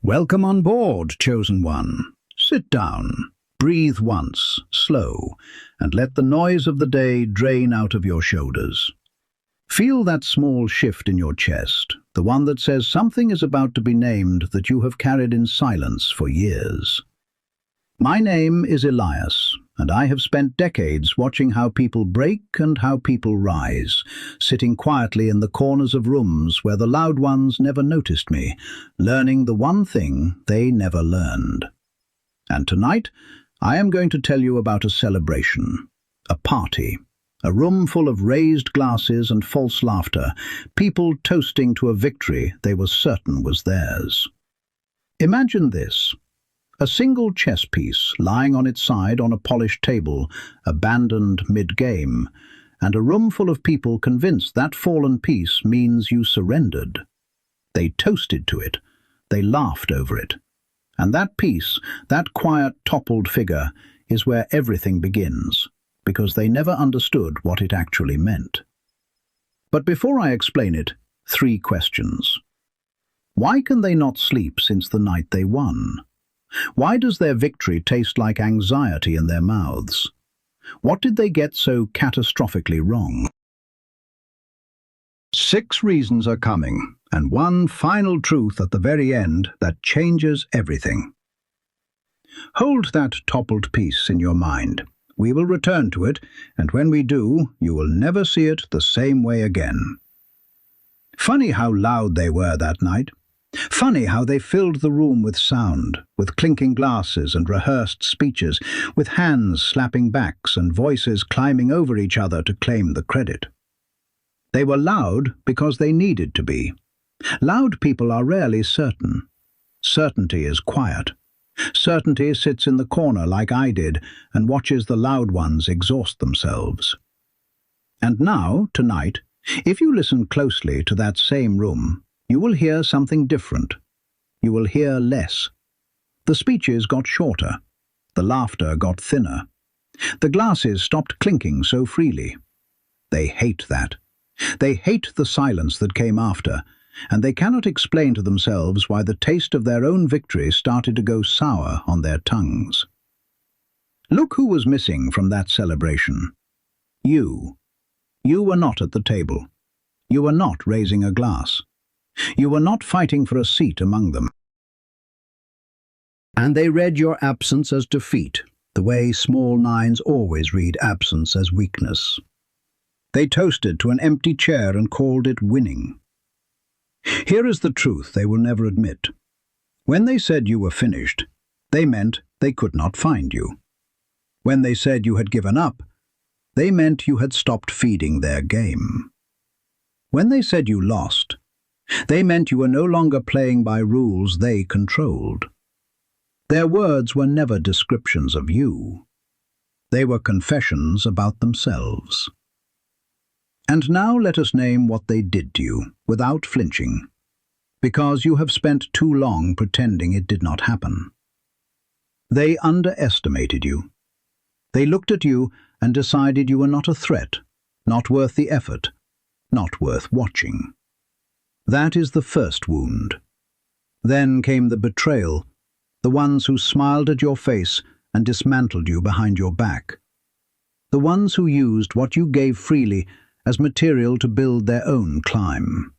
Welcome on board, chosen one. Sit down, breathe once, slow, and let the noise of the day drain out of your shoulders. Feel that small shift in your chest, the one that says something is about to be named that you have carried in silence for years. My name is Elias, and I have spent decades watching how people break and how people rise, sitting quietly in the corners of rooms where the loud ones never noticed me, learning the one thing they never learned. And tonight, I am going to tell you about a celebration, a party, a room full of raised glasses and false laughter, people toasting to a victory they were certain was theirs. Imagine this. A single chess piece lying on its side on a polished table, abandoned mid-game, and a room full of people convinced that fallen piece means you surrendered. They toasted to it, they laughed over it. And that piece, that quiet toppled figure, is where everything begins, because they never understood what it actually meant. But before I explain it, 3 questions. Why can they not sleep since the night they won? Why does their victory taste like anxiety in their mouths? What did they get so catastrophically wrong? 6 reasons are coming, and one final truth at the very end that changes everything. Hold that toppled piece in your mind. We will return to it, and when we do, you will never see it the same way again. Funny how loud they were that night. Funny how they filled the room with sound, with clinking glasses and rehearsed speeches, with hands slapping backs and voices climbing over each other to claim the credit. They were loud because they needed to be. Loud people are rarely certain. Certainty is quiet. Certainty sits in the corner like I did and watches the loud ones exhaust themselves. And now, tonight, if you listen closely to that same room, you will hear something different. You will hear less. The speeches got shorter. The laughter got thinner. The glasses stopped clinking so freely. They hate that. They hate the silence that came after, and they cannot explain to themselves why the taste of their own victory started to go sour on their tongues. Look who was missing from that celebration. You. You were not at the table. You were not raising a glass. You were not fighting for a seat among them. And they read your absence as defeat, the way small nines always read absence as weakness. They toasted to an empty chair and called it winning. Here is the truth they will never admit. When they said you were finished, they meant they could not find you. When they said you had given up, they meant you had stopped feeding their game. When they said you lost, they meant you were no longer playing by rules they controlled. Their words were never descriptions of you. They were confessions about themselves. And now let us name what they did to you, without flinching, because you have spent too long pretending it did not happen. They underestimated you. They looked at you and decided you were not a threat, not worth the effort, not worth watching. That is the first wound. Then came the betrayal, the ones who smiled at your face and dismantled you behind your back. The ones who used what you gave freely as material to build their own climb.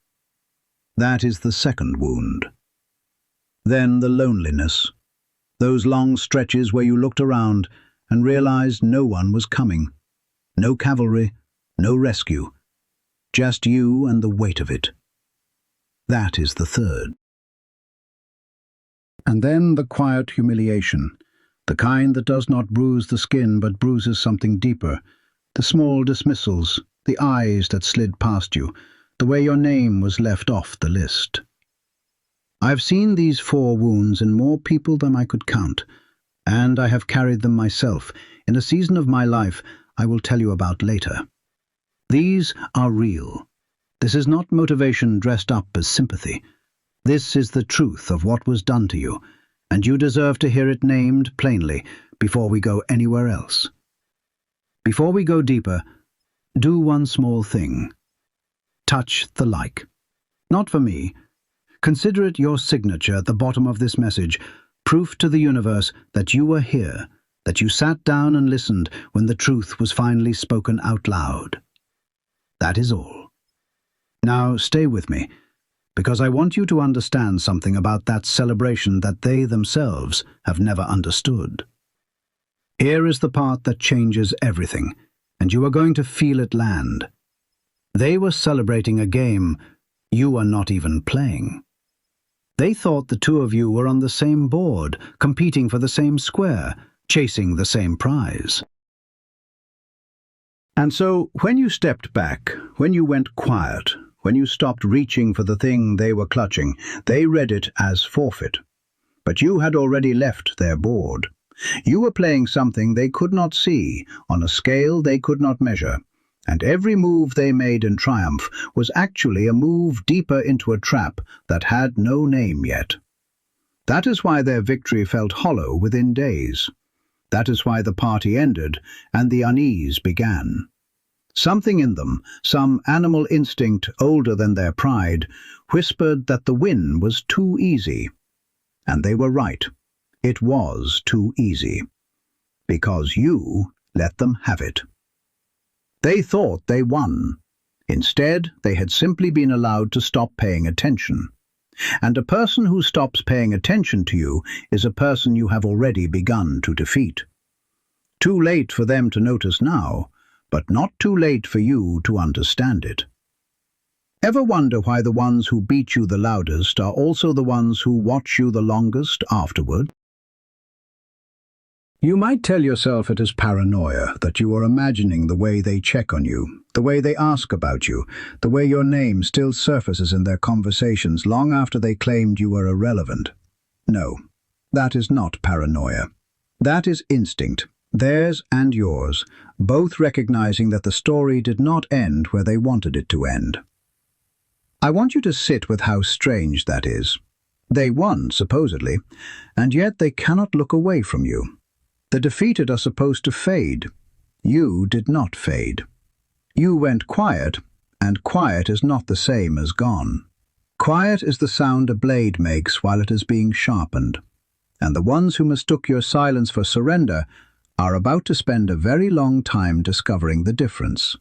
That is the second wound. Then the loneliness, those long stretches where you looked around and realized no one was coming. No cavalry, no rescue, just you and the weight of it. That is the third. And then the quiet humiliation, the kind that does not bruise the skin but bruises something deeper, the small dismissals, the eyes that slid past you, the way your name was left off the list. I've seen these 4 wounds in more people than I could count, and I have carried them myself in a season of my life I will tell you about later. These are real. This is not motivation dressed up as sympathy. This is the truth of what was done to you, and you deserve to hear it named plainly before we go anywhere else. Before we go deeper, do one small thing. Touch the like. Not for me. Consider it your signature at the bottom of this message, proof to the universe that you were here, that you sat down and listened when the truth was finally spoken out loud. That is all. Now stay with me, because I want you to understand something about that celebration that they themselves have never understood. Here is the part that changes everything, and you are going to feel it land. They were celebrating a game you are not even playing. They thought the two of you were on the same board, competing for the same square, chasing the same prize. And so, when you stepped back, when you went quiet, when you stopped reaching for the thing they were clutching, they read it as forfeit. But you had already left their board. You were playing something they could not see, on a scale they could not measure, and every move they made in triumph was actually a move deeper into a trap that had no name yet. That is why their victory felt hollow within days. That is why the party ended and the unease began. Something in them, some animal instinct older than their pride, whispered that the win was too easy. And they were right. It was too easy. Because you let them have it. They thought they won. Instead, they had simply been allowed to stop paying attention. And a person who stops paying attention to you is a person you have already begun to defeat. Too late for them to notice now, but not too late for you to understand it. Ever wonder why the ones who beat you the loudest are also the ones who watch you the longest afterward? You might tell yourself it is paranoia, that you are imagining the way they check on you, the way they ask about you, the way your name still surfaces in their conversations long after they claimed you were irrelevant. No, that is not paranoia. That is instinct, theirs and yours, both recognizing that the story did not end where they wanted it to end. I want you to sit with how strange that is. They won, supposedly, and yet they cannot look away from you. The defeated are supposed to fade. You did not fade. You went quiet, and quiet is not the same as gone. Quiet is the sound a blade makes while it is being sharpened, and the ones who mistook your silence for surrender are about to spend a very long time discovering the difference.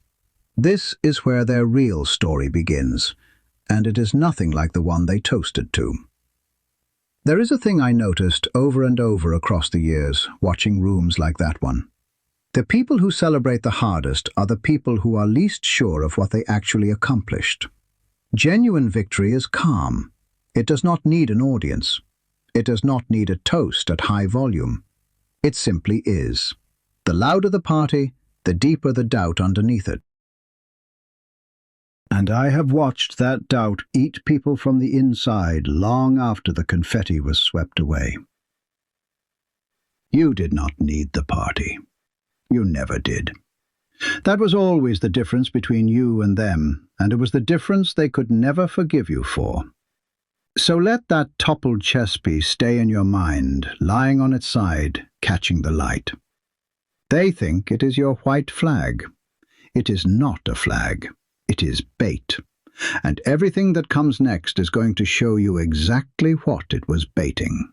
This is where their real story begins, and it is nothing like the one they toasted to. There is a thing I noticed over and over across the years, watching rooms like that one. The people who celebrate the hardest are the people who are least sure of what they actually accomplished. Genuine victory is calm. It does not need an audience. It does not need a toast at high volume. It simply is. The louder the party, the deeper the doubt underneath it. And I have watched that doubt eat people from the inside long after the confetti was swept away. You did not need the party. You never did. That was always the difference between you and them, and it was the difference they could never forgive you for. So let that toppled chess piece stay in your mind, lying on its side, catching the light. They think it is your white flag. It is not a flag. It is bait, and everything that comes next is going to show you exactly what it was baiting.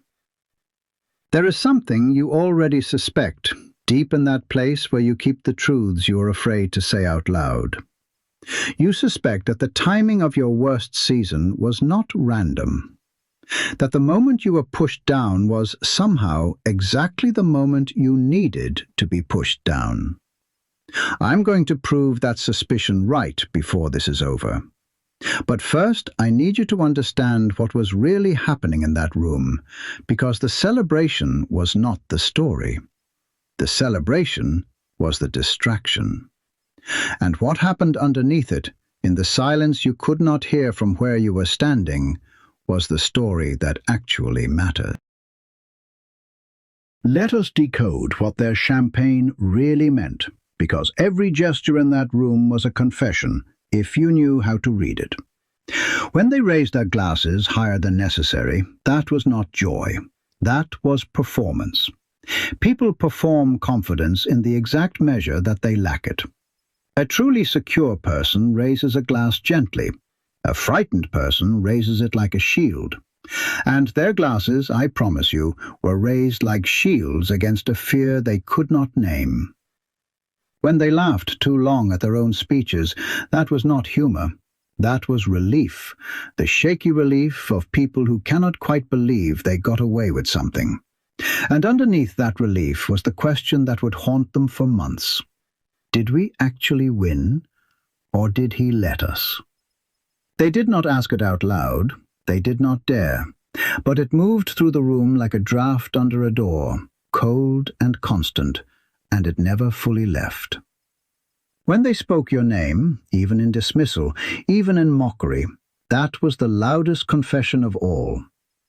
There is something you already suspect, deep in that place where you keep the truths you are afraid to say out loud. You suspect that the timing of your worst season was not random, that the moment you were pushed down was somehow exactly the moment you needed to be pushed down. I'm going to prove that suspicion right before this is over. But first, I need you to understand what was really happening in that room, because the celebration was not the story. The celebration was the distraction. And what happened underneath it, in the silence you could not hear from where you were standing, was the story that actually mattered. Let us decode what their champagne really meant, because every gesture in that room was a confession, if you knew how to read it. When they raised their glasses higher than necessary, that was not joy. That was performance. People perform confidence in the exact measure that they lack it. A truly secure person raises a glass gently, A frightened person raises it like a shield. And their glasses, I promise you, were raised like shields against a fear they could not name. When they laughed too long at their own speeches, that was not humour. That was relief, the shaky relief of people who cannot quite believe they got away with something. And underneath that relief was the question that would haunt them for months. Did we actually win, or did he let us? They did not ask it out loud, they did not dare, but it moved through the room like a draught under a door, cold and constant, and it never fully left. When they spoke your name, even in dismissal, even in mockery, that was the loudest confession of all,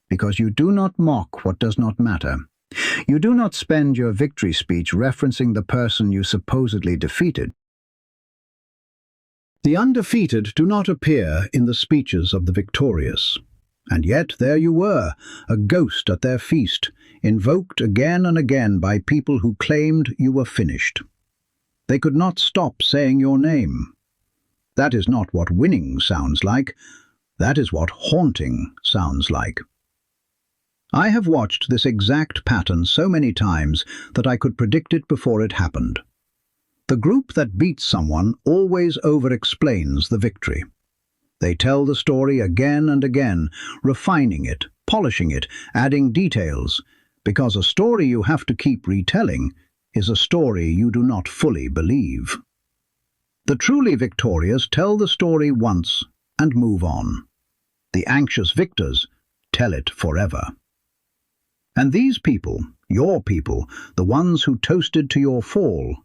because you do not mock what does not matter. You do not spend your victory speech referencing the person you supposedly defeated. The undefeated do not appear in the speeches of the victorious. And yet there you were, a ghost at their feast, invoked again and again by people who claimed you were finished. They could not stop saying your name. That is not what winning sounds like. That is what haunting sounds like. I have watched this exact pattern so many times that I could predict it before it happened. The group that beats someone always over-explains the victory. They tell the story again and again, refining it, polishing it, adding details, because a story you have to keep retelling is a story you do not fully believe. The truly victorious tell the story once and move on. The anxious victors tell it forever. And these people, your people, the ones who toasted to your fall,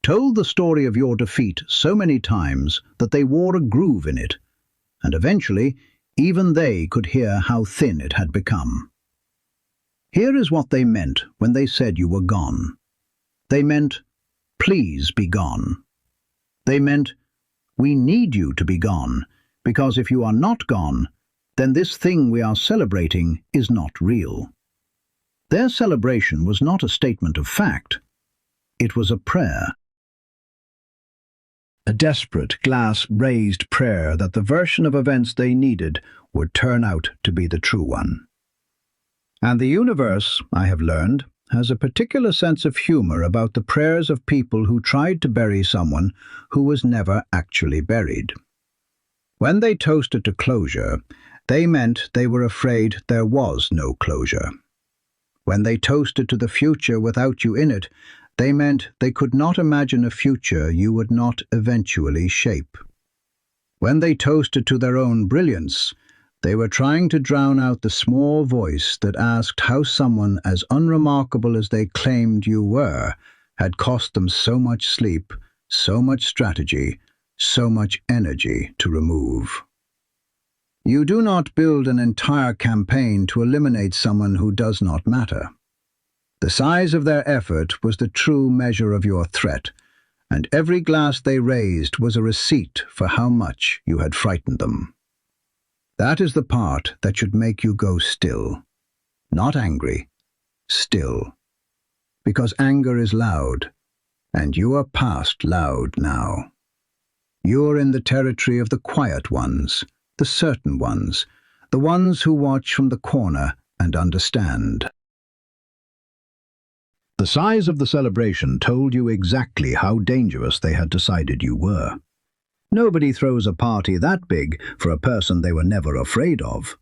told the story of your defeat so many times that they wore a groove in it, and eventually even they could hear how thin it had become. Here is what they meant when they said you were gone. They meant, please be gone. They meant, we need you to be gone, because if you are not gone, then this thing we are celebrating is not real. Their celebration was not a statement of fact. It was a prayer. A desperate, glass-raised prayer that the version of events they needed would turn out to be the true one. And the universe, I have learned, has a particular sense of humor about the prayers of people who tried to bury someone who was never actually buried. When they toasted to closure, they meant they were afraid there was no closure. When they toasted to the future without you in it, they meant they could not imagine a future you would not eventually shape. When they toasted to their own brilliance, they were trying to drown out the small voice that asked how someone as unremarkable as they claimed you were had cost them so much sleep, so much strategy, so much energy to remove. You do not build an entire campaign to eliminate someone who does not matter. The size of their effort was the true measure of your threat, and every glass they raised was a receipt for how much you had frightened them. That is the part that should make you go still. Not angry, still. Because anger is loud, and you are past loud now. You are in the territory of the quiet ones, the certain ones, the ones who watch from the corner and understand. The size of the celebration told you exactly how dangerous they had decided you were. Nobody throws a party that big for a person they were never afraid of.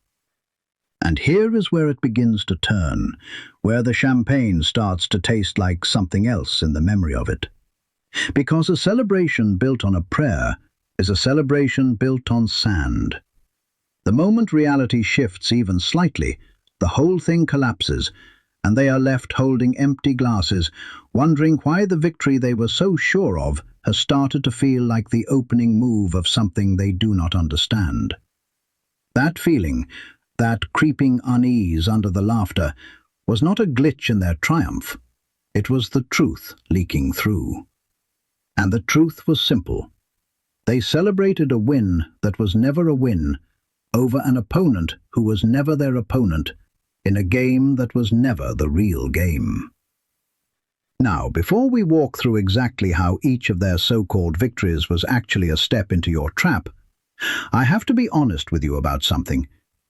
And here is where it begins to turn, where the champagne starts to taste like something else in the memory of it. Because a celebration built on a prayer is a celebration built on sand. The moment reality shifts even slightly, the whole thing collapses, and they are left holding empty glasses, wondering why the victory they were so sure of has started to feel like the opening move of something they do not understand. That feeling, that creeping unease under the laughter, was not a glitch in their triumph. It was the truth leaking through. And the truth was simple. They celebrated a win that was never a win, over an opponent who was never their opponent, in a game that was never the real game. Now, before we walk through exactly how each of their so-called victories was actually a step into your trap, I have to be honest with you about something,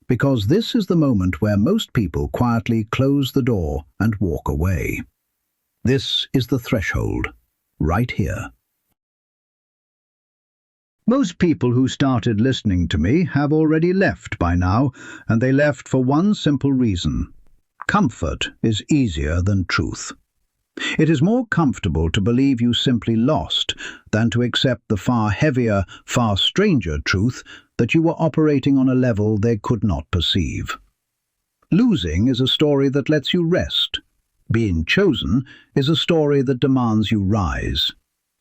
because this is the moment where most people quietly close the door and walk away. This is the threshold, right here. Most people who started listening to me have already left by now, and they left for one simple reason. Comfort is easier than truth. It is more comfortable to believe you simply lost than to accept the far heavier, far stranger truth that you were operating on a level they could not perceive. Losing is a story that lets you rest. Being chosen is a story that demands you rise.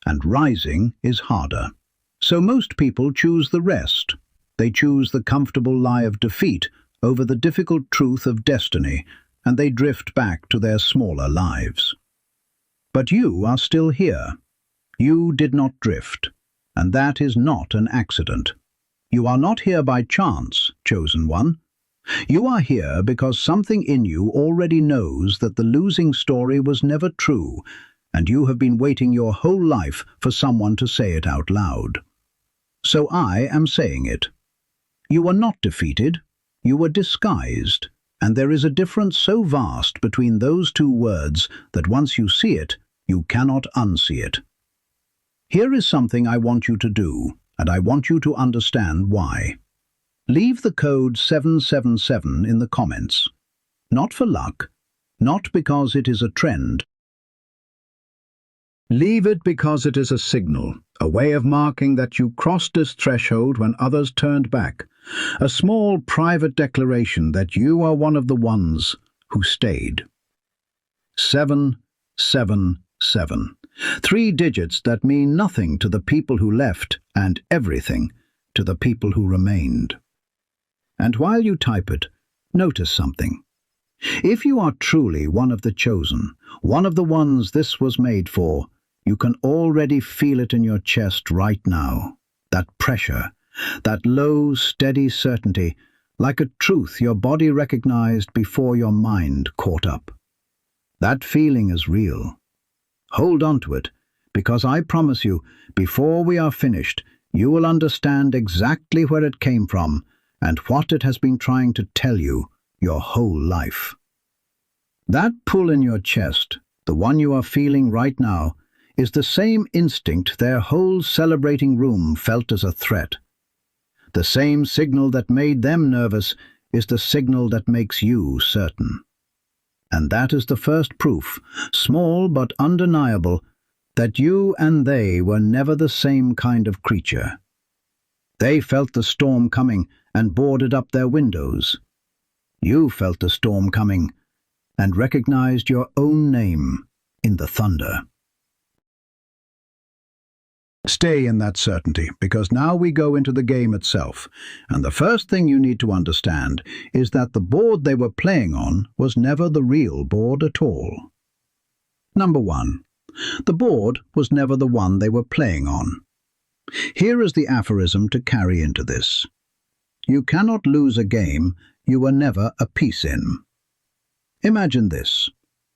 And rising is harder. So most people choose the rest. They choose the comfortable lie of defeat over the difficult truth of destiny, and they drift back to their smaller lives. But you are still here. You did not drift, and that is not an accident. You are not here by chance, chosen one. You are here because something in you already knows that the losing story was never true, and you have been waiting your whole life for someone to say it out loud. So I am saying it. You were not defeated, you were disguised, and there is a difference so vast between those two words that once you see it, you cannot unsee it. Here is something I want you to do, and I want you to understand why. Leave the code 777 in the comments. Not for luck, not because it is a trend. Leave it because it is a signal, a way of marking that you crossed this threshold when others turned back, a small private declaration that you are one of the ones who stayed. 777. 3 digits that mean nothing to the people who left and everything to the people who remained. And while you type it, notice something. If you are truly one of the chosen, one of the ones this was made for, you can already feel it in your chest right now. That pressure, that low, steady certainty, like a truth your body recognized before your mind caught up. That feeling is real. Hold on to it, because I promise you, before we are finished, you will understand exactly where it came from and what it has been trying to tell you your whole life. That pull in your chest, the one you are feeling right now, is the same instinct their whole celebrating room felt as a threat. The same signal that made them nervous is the signal that makes you certain. And that is the first proof, small but undeniable, that you and they were never the same kind of creature. They felt the storm coming and boarded up their windows. You felt the storm coming and recognized your own name in the thunder. Stay in that certainty, because now we go into the game itself, and the first thing you need to understand is that the board they were playing on was never the real board at all. Number 1. The board was never the one they were playing on. Here is the aphorism to carry into this. You cannot lose a game you were never a piece in. Imagine this.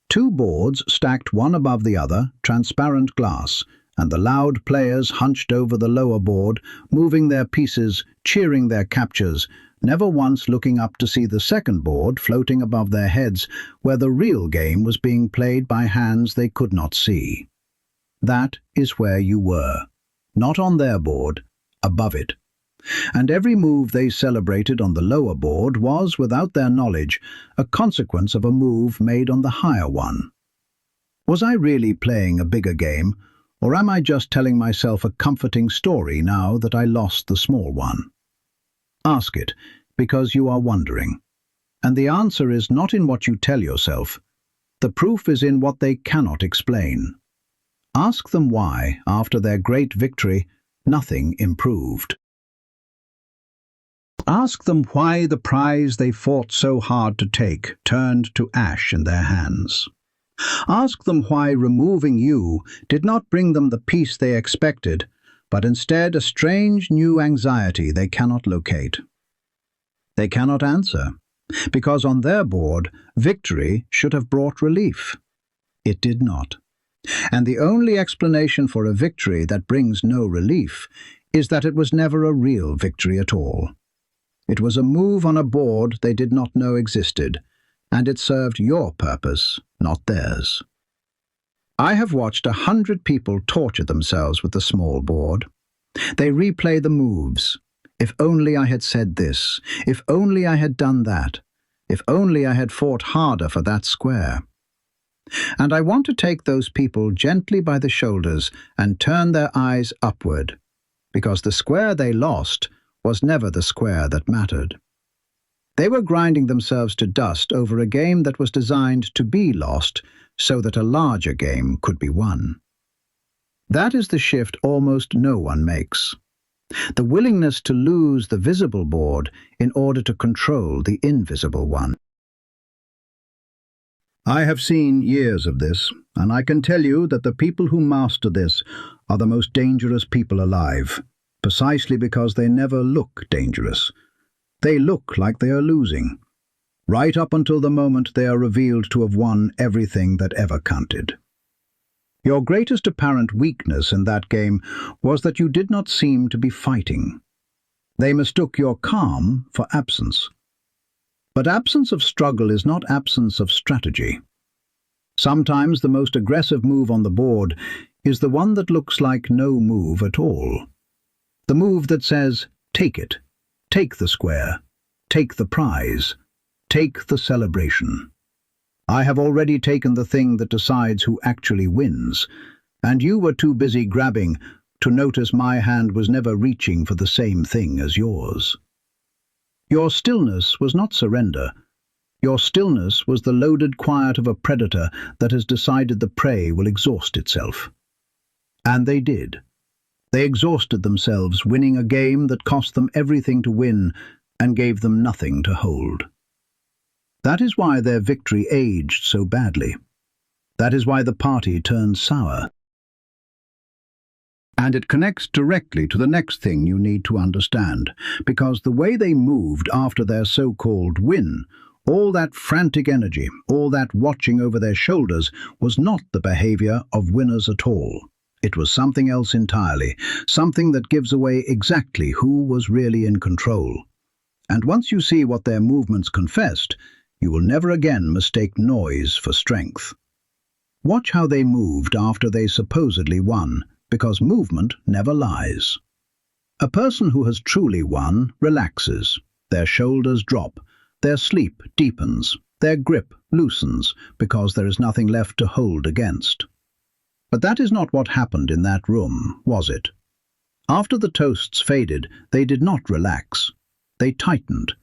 2 boards stacked one above the other, transparent glass, and the loud players hunched over the lower board, moving their pieces, cheering their captures, never once looking up to see the second board floating above their heads, where the real game was being played by hands they could not see. That is where you were, not on their board, above it. And every move they celebrated on the lower board was, without their knowledge, a consequence of a move made on the higher one. Was I really playing a bigger game, or am I just telling myself a comforting story now that I lost the small one? Ask it, because you are wondering. And the answer is not in what you tell yourself. The proof is in what they cannot explain. Ask them why, after their great victory, nothing improved. Ask them why the prize they fought so hard to take turned to ash in their hands. Ask them why removing you did not bring them the peace they expected, but instead a strange new anxiety they cannot locate. They cannot answer, because on their board, victory should have brought relief. It did not. And the only explanation for a victory that brings no relief is that it was never a real victory at all. It was a move on a board they did not know existed, and it served your purpose, not theirs. I have watched 100 people torture themselves with the small board. They replay the moves. If only I had said this. If only I had done that. If only I had fought harder for that square. And I want to take those people gently by the shoulders and turn their eyes upward, because the square they lost was never the square that mattered. They were grinding themselves to dust over a game that was designed to be lost so that a larger game could be won. That is the shift almost no one makes. The willingness to lose the visible board in order to control the invisible one. I have seen years of this, and I can tell you that the people who master this are the most dangerous people alive, precisely because they never look dangerous. They look like they are losing, right up until the moment they are revealed to have won everything that ever counted. Your greatest apparent weakness in that game was that you did not seem to be fighting. They mistook your calm for absence. But absence of struggle is not absence of strategy. Sometimes the most aggressive move on the board is the one that looks like no move at all. The move that says, take it, take the square, take the prize, take the celebration. I have already taken the thing that decides who actually wins, and you were too busy grabbing to notice my hand was never reaching for the same thing as yours. Your stillness was not surrender. Your stillness was the loaded quiet of a predator that has decided the prey will exhaust itself. And they did. They exhausted themselves, winning a game that cost them everything to win and gave them nothing to hold. That is why their victory aged so badly. That is why the party turned sour. And it connects directly to the next thing you need to understand, because the way they moved after their so-called win, all that frantic energy, all that watching over their shoulders, was not the behavior of winners at all. It was something else entirely, something that gives away exactly who was really in control. And once you see what their movements confessed, you will never again mistake noise for strength. Watch how they moved after they supposedly won, because movement never lies. A person who has truly won relaxes, their shoulders drop, their sleep deepens, their grip loosens, because there is nothing left to hold against. But that is not what happened in that room, was it? After the toasts faded, they did not relax. They tightened.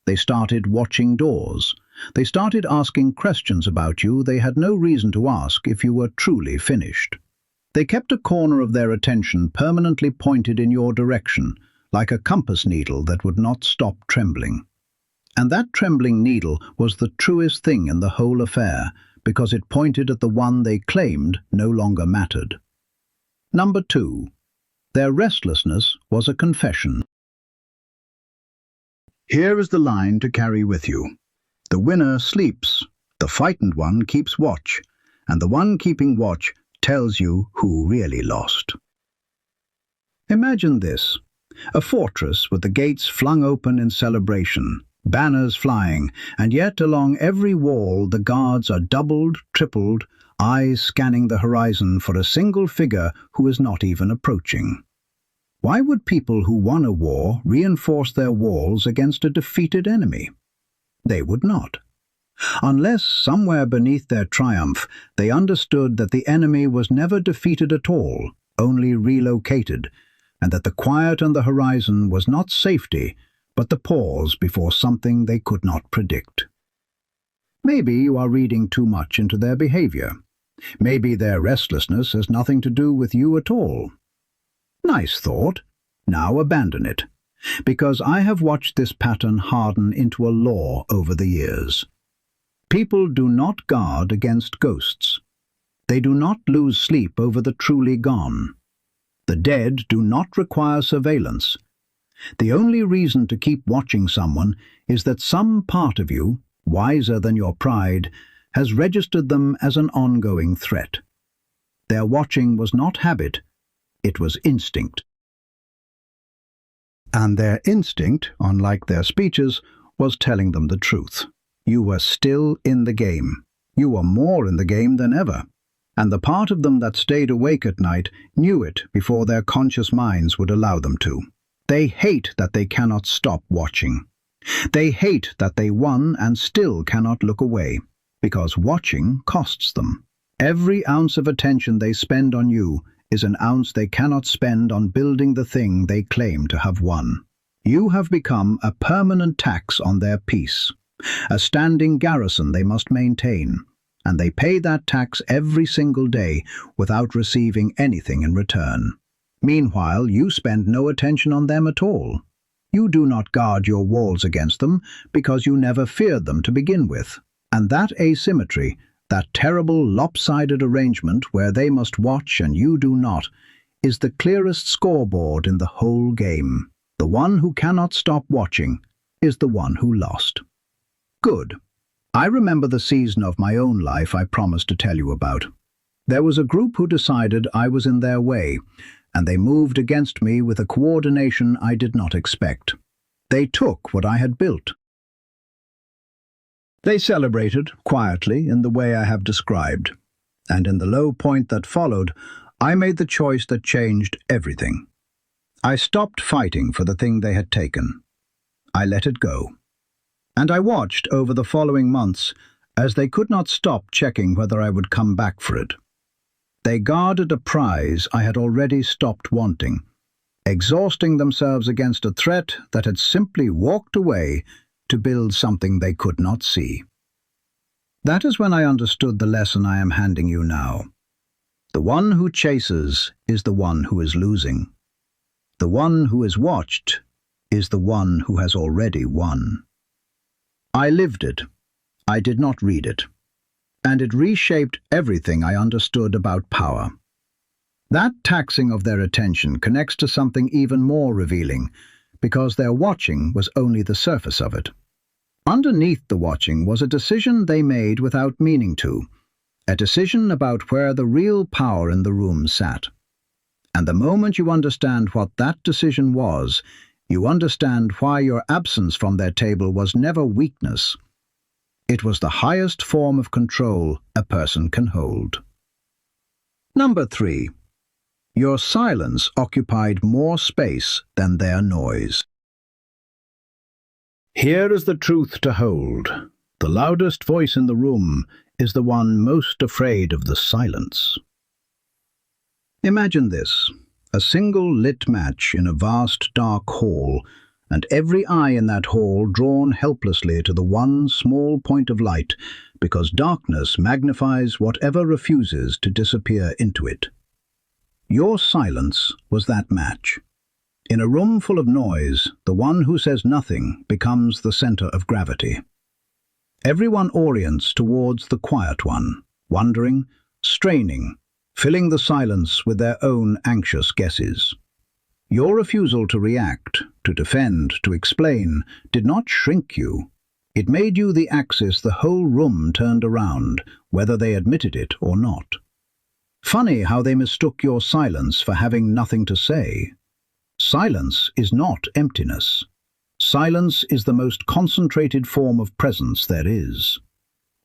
They started watching doors. They started asking questions about you they had no reason to ask if you were truly finished. They kept a corner of their attention permanently pointed in your direction, like a compass needle that would not stop trembling. And that trembling needle was the truest thing in the whole affair, because it pointed at the one they claimed no longer mattered. Number 2. Their restlessness was a confession. Here is the line to carry with you. The winner sleeps, the frightened one keeps watch, and the one keeping watch tells you who really lost. Imagine this, a fortress with the gates flung open in celebration, banners flying, and yet along every wall the guards are doubled, tripled, eyes scanning the horizon for a single figure who is not even approaching. Why would people who won a war reinforce their walls against a defeated enemy? They would not. Unless somewhere beneath their triumph they understood that the enemy was never defeated at all, only relocated, and that the quiet on the horizon was not safety, but the pause before something they could not predict. Maybe you are reading too much into their behavior. Maybe their restlessness has nothing to do with you at all. Nice thought. Now abandon it, because I have watched this pattern harden into a law over the years. People do not guard against ghosts. They do not lose sleep over the truly gone. The dead do not require surveillance. The only reason to keep watching someone is that some part of you, wiser than your pride, has registered them as an ongoing threat. Their watching was not habit, it was instinct. And their instinct, unlike their speeches, was telling them the truth. You were still in the game. You were more in the game than ever. And the part of them that stayed awake at night knew it before their conscious minds would allow them to. They hate that they cannot stop watching. They hate that they won and still cannot look away, because watching costs them. Every ounce of attention they spend on you is an ounce they cannot spend on building the thing they claim to have won. You have become a permanent tax on their peace, a standing garrison they must maintain, and they pay that tax every single day without receiving anything in return. Meanwhile, you spend no attention on them at all. You do not guard your walls against them because you never feared them to begin with. And that asymmetry, that terrible lopsided arrangement where they must watch and you do not, is the clearest scoreboard in the whole game. The one who cannot stop watching is the one who lost. Good. I remember the season of my own life I promised to tell you about. There was a group who decided I was in their way, and they moved against me with a coordination I did not expect. They took what I had built. They celebrated, quietly, in the way I have described, and in the low point that followed, I made the choice that changed everything. I stopped fighting for the thing they had taken. I let it go. And I watched over the following months as they could not stop checking whether I would come back for it. They guarded a prize I had already stopped wanting, exhausting themselves against a threat that had simply walked away to build something they could not see. That is when I understood the lesson I am handing you now. The one who chases is the one who is losing. The one who is watched is the one who has already won. I lived it. I did not read it. And it reshaped everything I understood about power. That taxing of their attention connects to something even more revealing, because their watching was only the surface of it. Underneath the watching was a decision they made without meaning to, a decision about where the real power in the room sat. And the moment you understand what that decision was, you understand why your absence from their table was never weakness. It was the highest form of control a person can hold. Number 3. Your silence occupied more space than their noise. Here is the truth to hold. The loudest voice in the room is the one most afraid of the silence. Imagine this, a single lit match in a vast dark hall, and every eye in that hall drawn helplessly to the one small point of light, because darkness magnifies whatever refuses to disappear into it. Your silence was that match. In a room full of noise, the one who says nothing becomes the center of gravity. Everyone orients towards the quiet one, wondering, straining, filling the silence with their own anxious guesses. Your refusal to react, to defend, to explain, did not shrink you. It made you the axis the whole room turned around, whether they admitted it or not. Funny how they mistook your silence for having nothing to say. Silence is not emptiness. Silence is the most concentrated form of presence there is.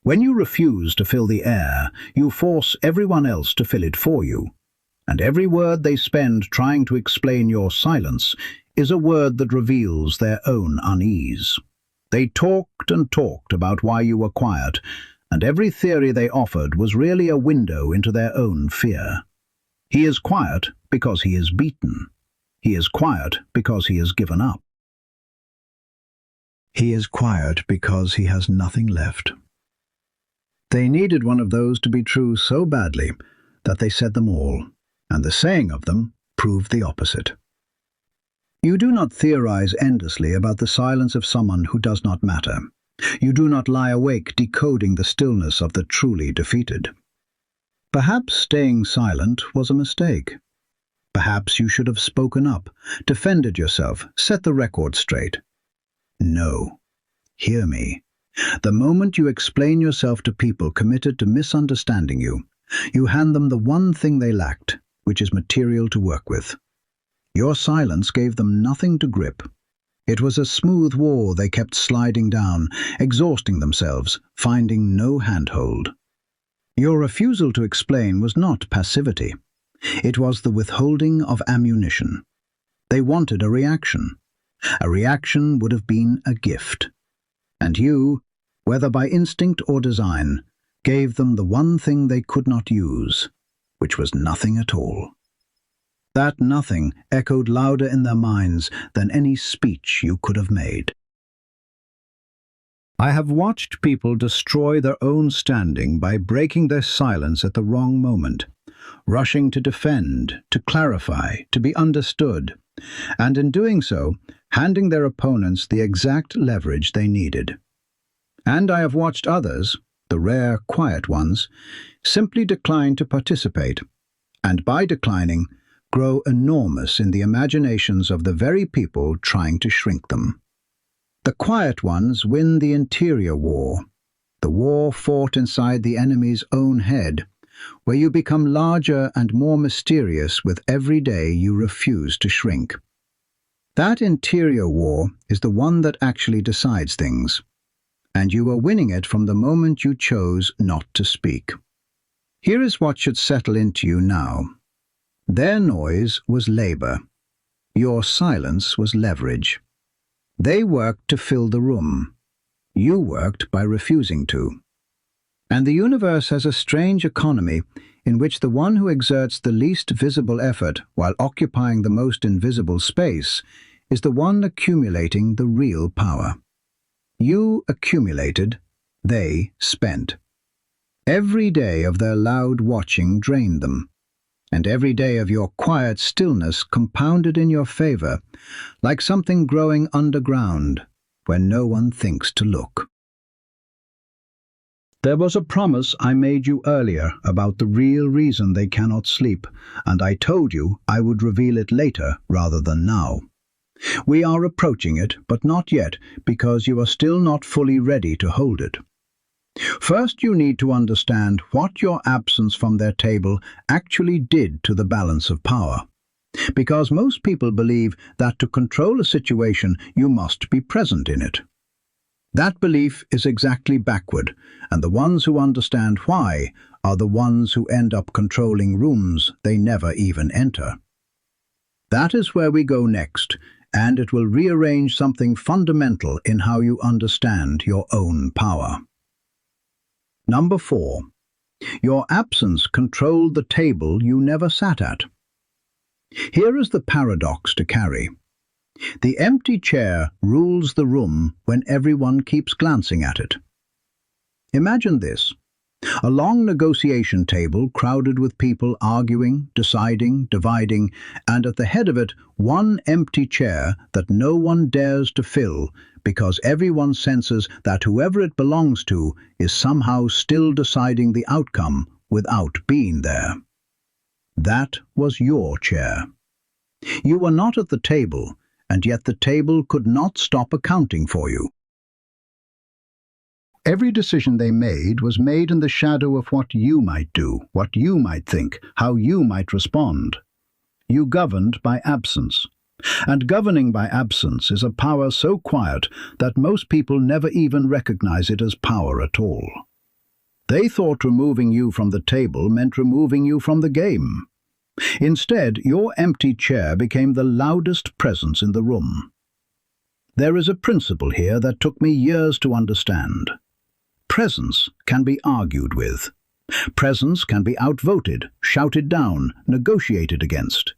When you refuse to fill the air, you force everyone else to fill it for you. And every word they spend trying to explain your silence is a word that reveals their own unease. They talked and talked about why you were quiet, and every theory they offered was really a window into their own fear. He is quiet because he is beaten. He is quiet because he has given up. He is quiet because he has nothing left. They needed one of those to be true so badly that they said them all, and the saying of them proved the opposite. You do not theorize endlessly about the silence of someone who does not matter. You do not lie awake decoding the stillness of the truly defeated. Perhaps staying silent was a mistake. Perhaps you should have spoken up, defended yourself, set the record straight. No. Hear me. The moment you explain yourself to people committed to misunderstanding you, you hand them the one thing they lacked, which is material to work with. Your silence gave them nothing to grip. It was a smooth wall they kept sliding down, exhausting themselves, finding no handhold. Your refusal to explain was not passivity. It was the withholding of ammunition. They wanted a reaction. A reaction would have been a gift. And you, whether by instinct or design, gave them the one thing they could not use, which was nothing at all. That nothing echoed louder in their minds than any speech you could have made. I have watched people destroy their own standing by breaking their silence at the wrong moment, rushing to defend, to clarify, to be understood, and in doing so, handing their opponents the exact leverage they needed. And I have watched others, the rare, quiet ones, simply decline to participate, and by declining, grow enormous in the imaginations of the very people trying to shrink them. The quiet ones win the interior war, the war fought inside the enemy's own head, where you become larger and more mysterious with every day you refuse to shrink. That interior war is the one that actually decides things, and you are winning it from the moment you chose not to speak. Here is what should settle into you now. Their noise was labor. Your silence was leverage. They worked to fill the room. You worked by refusing to. And the universe has a strange economy in which the one who exerts the least visible effort while occupying the most invisible space is the one accumulating the real power. You accumulated, they spent. Every day of their loud watching drained them, and every day of your quiet stillness compounded in your favor, like something growing underground where no one thinks to look. There was a promise I made you earlier about the real reason they cannot sleep, and I told you I would reveal it later rather than now. We are approaching it, but not yet, because you are still not fully ready to hold it. First, you need to understand what your absence from their table actually did to the balance of power, because most people believe that to control a situation you must be present in it. That belief is exactly backward, and the ones who understand why are the ones who end up controlling rooms they never even enter. That is where we go next, and it will rearrange something fundamental in how you understand your own power. Number 4. Your absence controlled the table you never sat at. Here is the paradox to carry. The empty chair rules the room when everyone keeps glancing at it. Imagine this: a long negotiation table crowded with people arguing, deciding, dividing, and at the head of it one empty chair that no one dares to fill because everyone senses that whoever it belongs to is somehow still deciding the outcome without being there. That was your chair. You were not at the table, and yet the table could not stop accounting for you. Every decision they made was made in the shadow of what you might do, what you might think, how you might respond. You governed by absence. And governing by absence is a power so quiet that most people never even recognize it as power at all. They thought removing you from the table meant removing you from the game. Instead, your empty chair became the loudest presence in the room. There is a principle here that took me years to understand. Presence can be argued with. Presence can be outvoted, shouted down, negotiated against.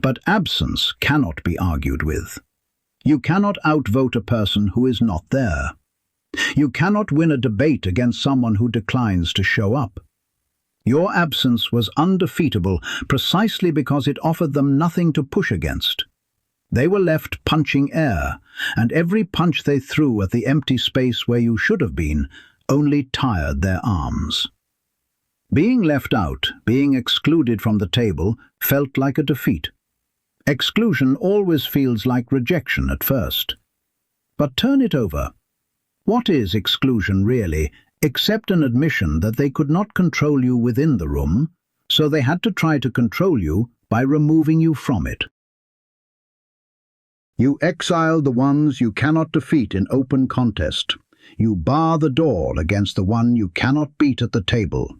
But absence cannot be argued with. You cannot outvote a person who is not there. You cannot win a debate against someone who declines to show up. Your absence was undefeatable precisely because it offered them nothing to push against. They were left punching air, and every punch they threw at the empty space where you should have been only tired their arms. Being left out, being excluded from the table, felt like a defeat. Exclusion always feels like rejection at first. But turn it over. What is exclusion really, except an admission that they could not control you within the room, so they had to try to control you by removing you from it? You exile the ones you cannot defeat in open contest. You bar the door against the one you cannot beat at the table.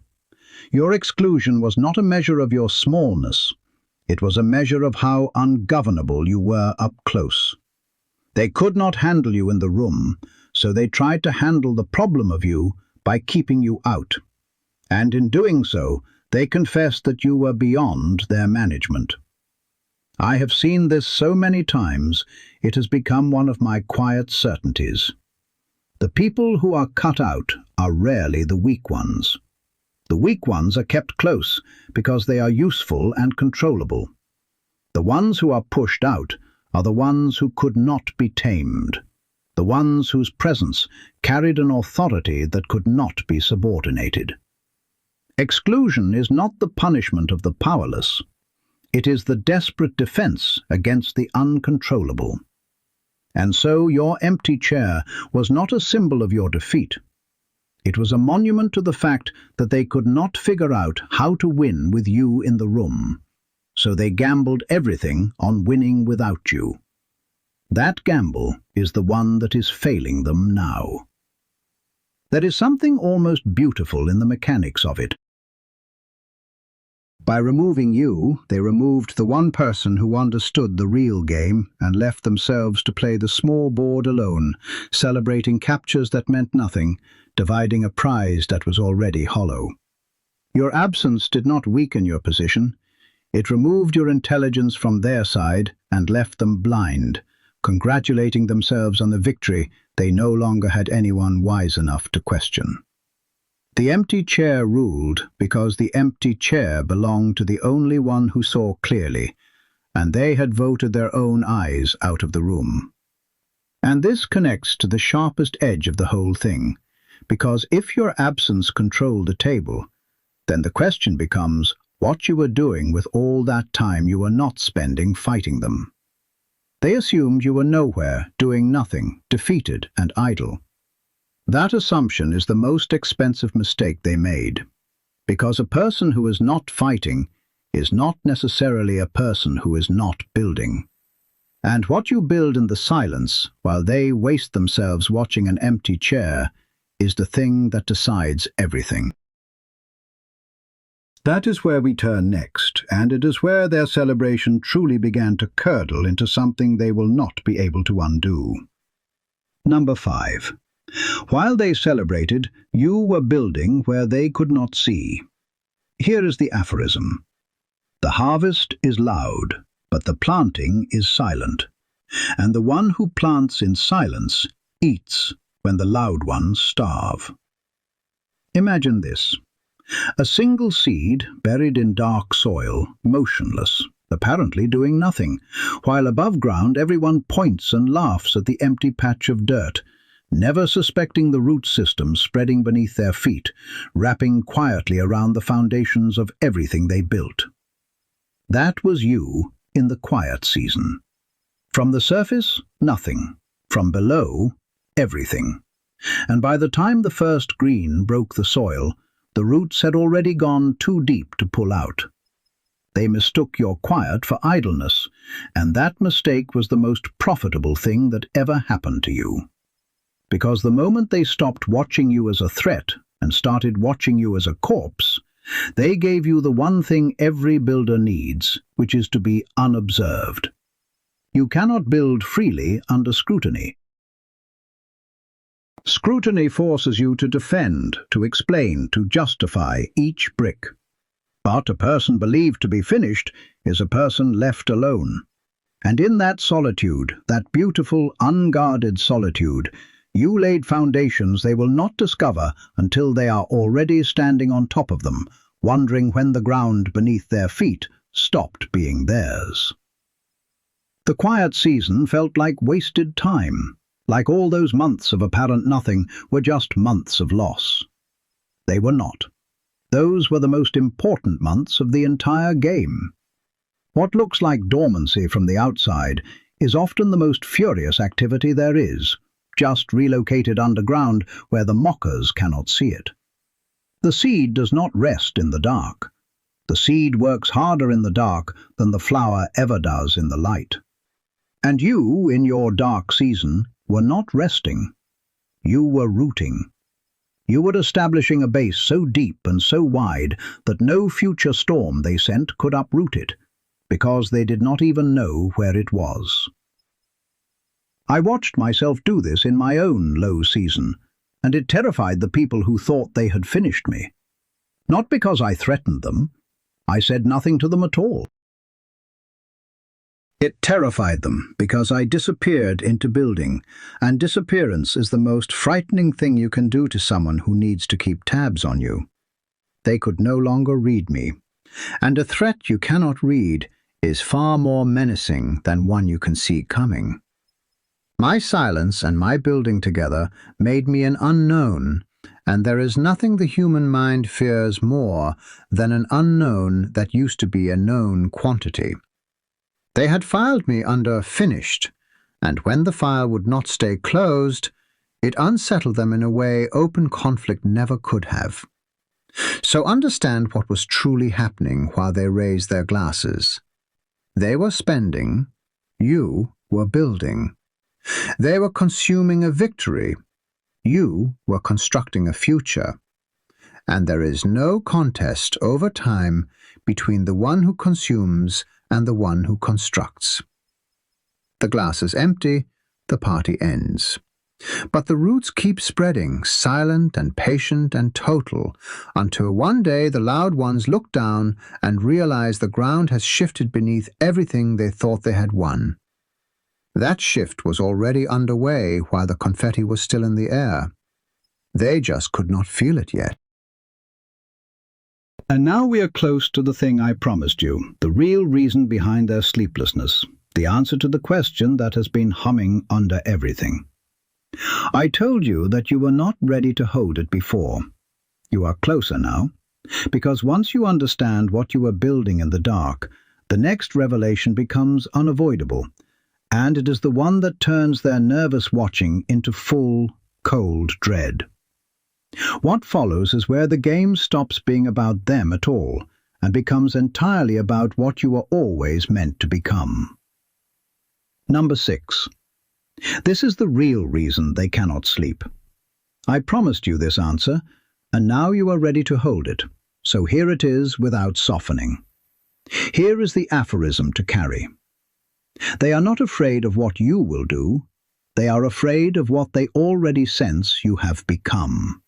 Your exclusion was not a measure of your smallness. It was a measure of how ungovernable you were up close. They could not handle you in the room, so they tried to handle the problem of you by keeping you out. And in doing so, they confessed that you were beyond their management. I have seen this so many times, it has become one of my quiet certainties. The people who are cut out are rarely the weak ones. The weak ones are kept close because they are useful and controllable. The ones who are pushed out are the ones who could not be tamed, the ones whose presence carried an authority that could not be subordinated. Exclusion is not the punishment of the powerless. It is the desperate defense against the uncontrollable. And so your empty chair was not a symbol of your defeat. It was a monument to the fact that they could not figure out how to win with you in the room, so they gambled everything on winning without you. That gamble is the one that is failing them now. There is something almost beautiful in the mechanics of it. By removing you, they removed the one person who understood the real game and left themselves to play the small board alone, celebrating captures that meant nothing, dividing a prize that was already hollow. Your absence did not weaken your position. It removed your intelligence from their side and left them blind, congratulating themselves on the victory they no longer had anyone wise enough to question. The empty chair ruled because the empty chair belonged to the only one who saw clearly, and they had voted their own eyes out of the room. And this connects to the sharpest edge of the whole thing, because if your absence controlled the table, then the question becomes what you were doing with all that time you were not spending fighting them. They assumed you were nowhere, doing nothing, defeated and idle. That assumption is the most expensive mistake they made, because a person who is not fighting is not necessarily a person who is not building. And what you build in the silence, while they waste themselves watching an empty chair, is the thing that decides everything. That is where we turn next, and it is where their celebration truly began to curdle into something they will not be able to undo. Number 5. While they celebrated, you were building where they could not see. Here is the aphorism. The harvest is loud, but the planting is silent, and the one who plants in silence eats when the loud ones starve. Imagine this. A single seed buried in dark soil, motionless, apparently doing nothing, while above ground everyone points and laughs at the empty patch of dirt, never suspecting the root system spreading beneath their feet, wrapping quietly around the foundations of everything they built. That was you in the quiet season. From the surface, nothing. From below, everything. And by the time the first green broke the soil, the roots had already gone too deep to pull out. They mistook your quiet for idleness, and that mistake was the most profitable thing that ever happened to you. Because the moment they stopped watching you as a threat and started watching you as a corpse, they gave you the one thing every builder needs, which is to be unobserved. You cannot build freely under scrutiny. Scrutiny forces you to defend, to explain, to justify each brick. But a person believed to be finished is a person left alone. And in that solitude, that beautiful, unguarded solitude, you laid foundations they will not discover until they are already standing on top of them, wondering when the ground beneath their feet stopped being theirs. The quiet season felt like wasted time, like all those months of apparent nothing were just months of loss. They were not. Those were the most important months of the entire game. What looks like dormancy from the outside is often the most furious activity there is, just relocated underground where the mockers cannot see it. The seed does not rest in the dark. The seed works harder in the dark than the flower ever does in the light. And you, in your dark season, were not resting. You were rooting. You were establishing a base so deep and so wide that no future storm they sent could uproot it, because they did not even know where it was. I watched myself do this in my own low season, and it terrified the people who thought they had finished me. Not because I threatened them. I said nothing to them at all. It terrified them because I disappeared into building, and disappearance is the most frightening thing you can do to someone who needs to keep tabs on you. They could no longer read me, and a threat you cannot read is far more menacing than one you can see coming. My silence and my building together made me an unknown, and there is nothing the human mind fears more than an unknown that used to be a known quantity. They had filed me under finished, and when the file would not stay closed, it unsettled them in a way open conflict never could have. So understand what was truly happening while they raised their glasses. They were spending, you were building. They were consuming a victory, you were constructing a future. And there is no contest over time between the one who consumes and the one who constructs. The glass is empty, the party ends. But the roots keep spreading, silent and patient and total, until one day the loud ones look down and realize the ground has shifted beneath everything they thought they had won. That shift was already underway while the confetti was still in the air. They just could not feel it yet. And now we are close to the thing I promised you, the real reason behind their sleeplessness, the answer to the question that has been humming under everything. I told you that you were not ready to hold it before. You are closer now, because once you understand what you are building in the dark, the next revelation becomes unavoidable, and it is the one that turns their nervous watching into full, cold dread. What follows is where the game stops being about them at all and becomes entirely about what you were always meant to become. Number 6. This is the real reason they cannot sleep. I promised you this answer, and now you are ready to hold it, so here it is without softening. Here is the aphorism to carry. They are not afraid of what you will do, they are afraid of what they already sense you have become.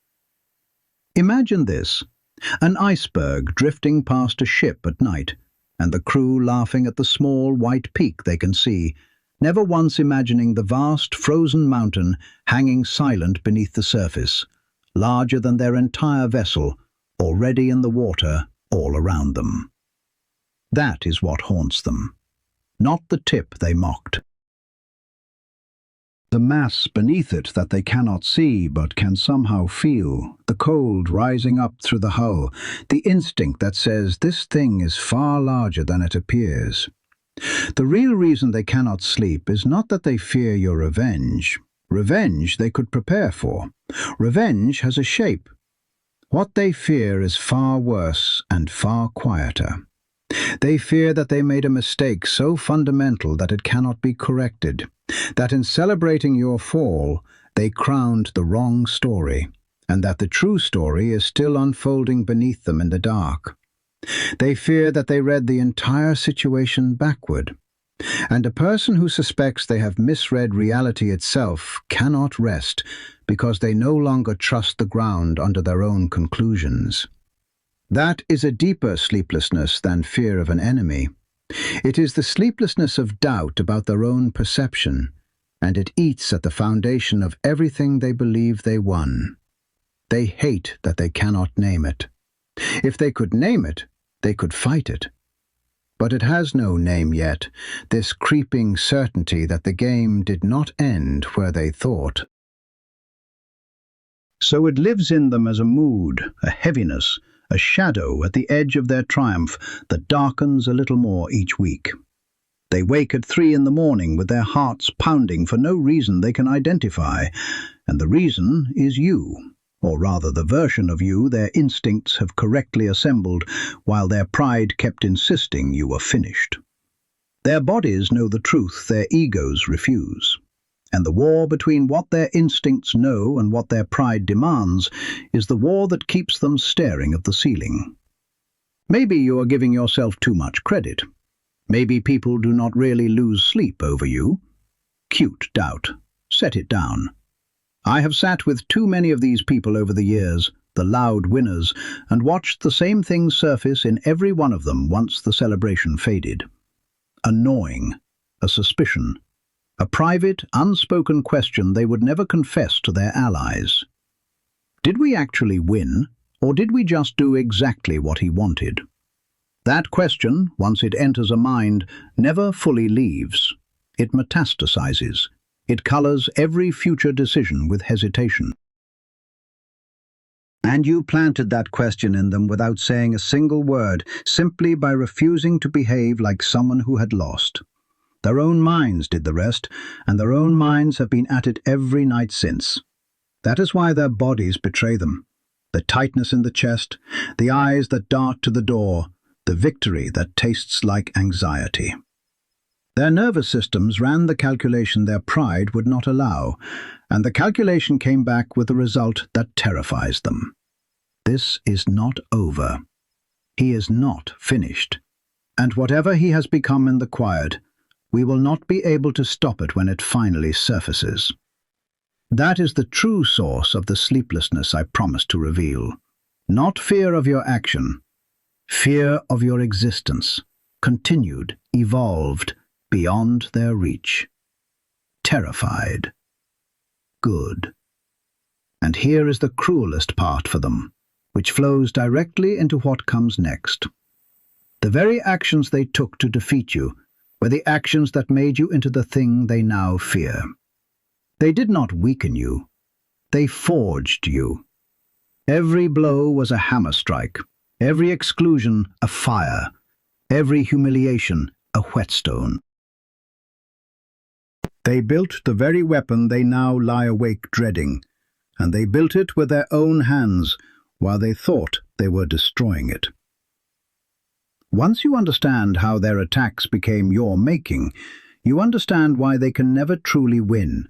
Imagine this, an iceberg drifting past a ship at night, and the crew laughing at the small white peak they can see, never once imagining the vast frozen mountain hanging silent beneath the surface, larger than their entire vessel, already in the water all around them. That is what haunts them, not the tip they mocked. The mass beneath it that they cannot see but can somehow feel, the cold rising up through the hull, the instinct that says this thing is far larger than it appears. The real reason they cannot sleep is not that they fear your revenge. Revenge they could prepare for. Revenge has a shape. What they fear is far worse and far quieter. They fear that they made a mistake so fundamental that it cannot be corrected, that in celebrating your fall, they crowned the wrong story, and that the true story is still unfolding beneath them in the dark. They fear that they read the entire situation backward, and a person who suspects they have misread reality itself cannot rest because they no longer trust the ground under their own conclusions. That is a deeper sleeplessness than fear of an enemy. It is the sleeplessness of doubt about their own perception, and it eats at the foundation of everything they believe they won. They hate that they cannot name it. If they could name it, they could fight it. But it has no name yet, this creeping certainty that the game did not end where they thought. So it lives in them as a mood, a heaviness, a shadow at the edge of their triumph that darkens a little more each week. They wake at 3 in the morning with their hearts pounding for no reason they can identify, and the reason is you, or rather the version of you their instincts have correctly assembled while their pride kept insisting you were finished. Their bodies know the truth their egos refuse, and the war between what their instincts know and what their pride demands is the war that keeps them staring at the ceiling. Maybe you are giving yourself too much credit. Maybe people do not really lose sleep over you. Cute doubt. Set it down. I have sat with too many of these people over the years, the loud winners, and watched the same things surface in every one of them once the celebration faded. A gnawing, a suspicion, a private, unspoken question they would never confess to their allies. Did we actually win, or did we just do exactly what he wanted? That question, once it enters a mind, never fully leaves. It metastasizes. It colors every future decision with hesitation. And you planted that question in them without saying a single word, simply by refusing to behave like someone who had lost. Their own minds did the rest, and their own minds have been at it every night since. That is why their bodies betray them. The tightness in the chest, the eyes that dart to the door, the victory that tastes like anxiety. Their nervous systems ran the calculation their pride would not allow, and the calculation came back with a result that terrifies them. This is not over. He is not finished. And whatever he has become in the quiet, we will not be able to stop it when it finally surfaces. That is the true source of the sleeplessness I promised to reveal. Not fear of your action, fear of your existence, continued, evolved, beyond their reach. Terrified. Good. And here is the cruelest part for them, which flows directly into what comes next. The very actions they took to defeat you were the actions that made you into the thing they now fear. They did not weaken you. They forged you. Every blow was a hammer strike, every exclusion a fire, every humiliation a whetstone. They built the very weapon they now lie awake dreading, and they built it with their own hands while they thought they were destroying it. Once you understand how their attacks became your making, you understand why they can never truly win,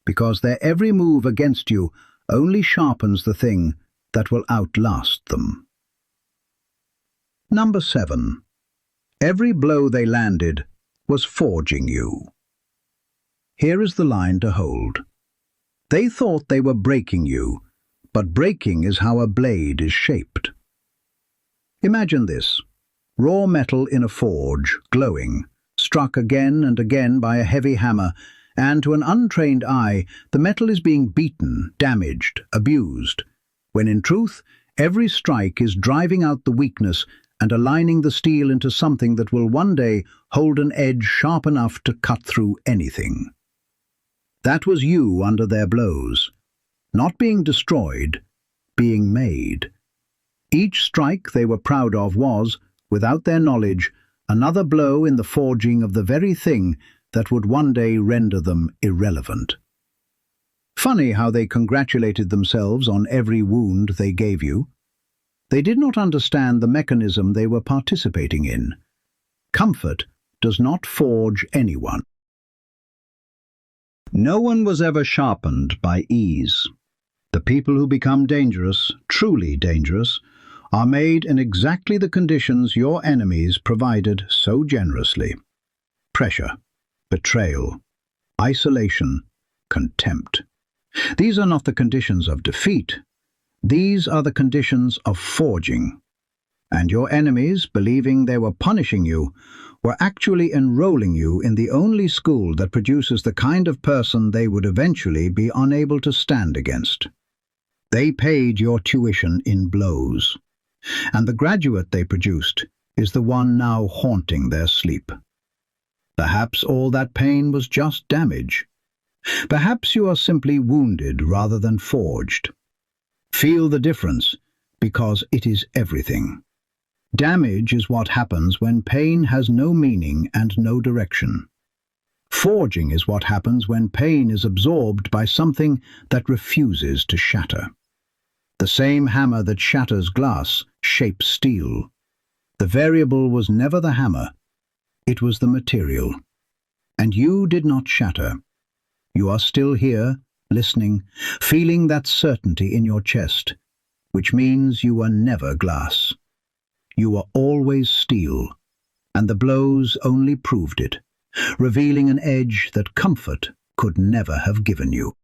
because their every move against you only sharpens the thing that will outlast them. Number 7. Every blow they landed was forging you. Here is the line to hold. They thought they were breaking you, but breaking is how a blade is shaped. Imagine this. Raw metal in a forge, glowing, struck again and again by a heavy hammer, and to an untrained eye, the metal is being beaten, damaged, abused, when in truth, every strike is driving out the weakness and aligning the steel into something that will one day hold an edge sharp enough to cut through anything. That was you under their blows, not being destroyed, being made. Each strike they were proud of was, without their knowledge, another blow in the forging of the very thing that would one day render them irrelevant. Funny how they congratulated themselves on every wound they gave you. They did not understand the mechanism they were participating in. Comfort does not forge anyone. No one was ever sharpened by ease. The people who become dangerous, truly dangerous, are made in exactly the conditions your enemies provided so generously. Pressure, betrayal, isolation, contempt. These are not the conditions of defeat. These are the conditions of forging. And your enemies, believing they were punishing you, were actually enrolling you in the only school that produces the kind of person they would eventually be unable to stand against. They paid your tuition in blows, and the graduate they produced is the one now haunting their sleep. Perhaps all that pain was just damage. Perhaps you are simply wounded rather than forged. Feel the difference, because it is everything. Damage is what happens when pain has no meaning and no direction. Forging is what happens when pain is absorbed by something that refuses to shatter. The same hammer that shatters glass shapes steel. The variable was never the hammer. It was the material. And you did not shatter. You are still here, listening, feeling that certainty in your chest, which means you were never glass. You were always steel, and the blows only proved it, revealing an edge that comfort could never have given you.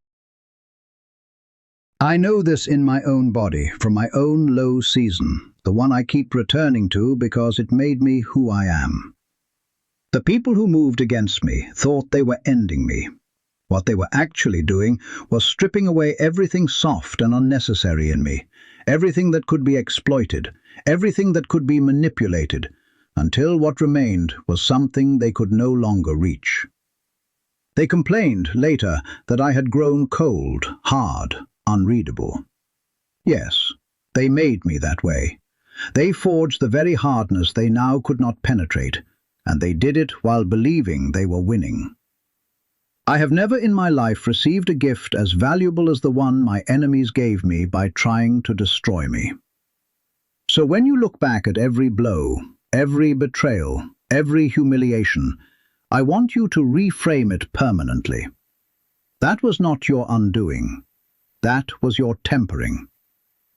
I know this in my own body, from my own low season, the one I keep returning to because it made me who I am. The people who moved against me thought they were ending me. What they were actually doing was stripping away everything soft and unnecessary in me, everything that could be exploited, everything that could be manipulated, until what remained was something they could no longer reach. They complained later that I had grown cold, hard, unreadable. Yes, they made me that way. They forged the very hardness they now could not penetrate, and they did it while believing they were winning. I have never in my life received a gift as valuable as the one my enemies gave me by trying to destroy me. So when you look back at every blow, every betrayal, every humiliation, I want you to reframe it permanently. That was not your undoing. That was your tempering.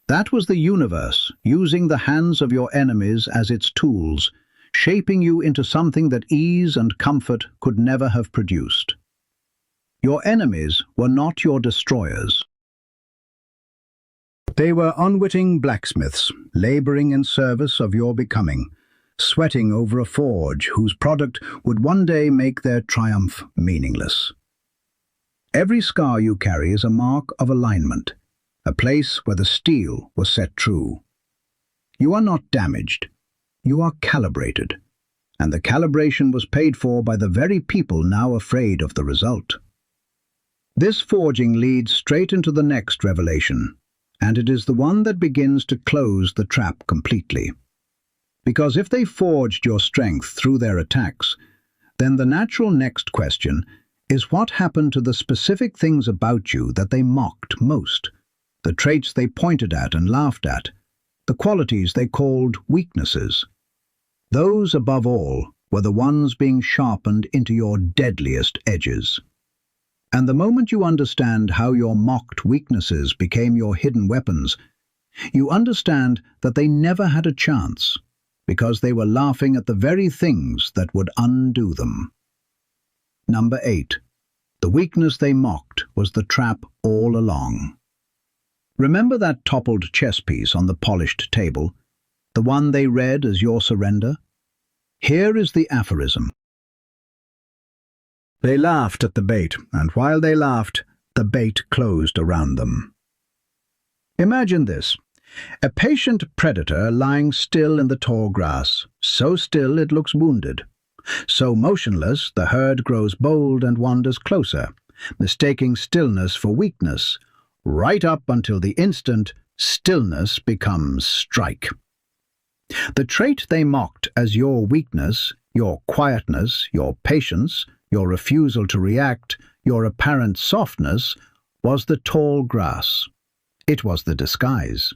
That was the universe using the hands of your enemies as its tools, shaping you into something that ease and comfort could never have produced. Your enemies were not your destroyers. They were unwitting blacksmiths, laboring in service of your becoming, sweating over a forge whose product would one day make their triumph meaningless. Every scar you carry is a mark of alignment, a place where the steel was set true. You are not damaged. You are calibrated, and the calibration was paid for by the very people now afraid of the result. This forging leads straight into the next revelation, and it is the one that begins to close the trap completely. Because if they forged your strength through their attacks, then the natural next question is what happened to the specific things about you that they mocked most, the traits they pointed at and laughed at, the qualities they called weaknesses. Those, above all, were the ones being sharpened into your deadliest edges. And the moment you understand how your mocked weaknesses became your hidden weapons, you understand that they never had a chance, because they were laughing at the very things that would undo them. Number 8. The weakness they mocked was the trap all along. Remember that toppled chess piece on the polished table, the one they read as your surrender? Here is the aphorism. They laughed at the bait, and while they laughed, the bait closed around them. Imagine this. A patient predator lying still in the tall grass, so still it looks wounded. So motionless, the herd grows bold and wanders closer, mistaking stillness for weakness, right up until the instant stillness becomes strike. The trait they mocked as your weakness, your quietness, your patience, your refusal to react, your apparent softness, was the tall grass. It was the disguise.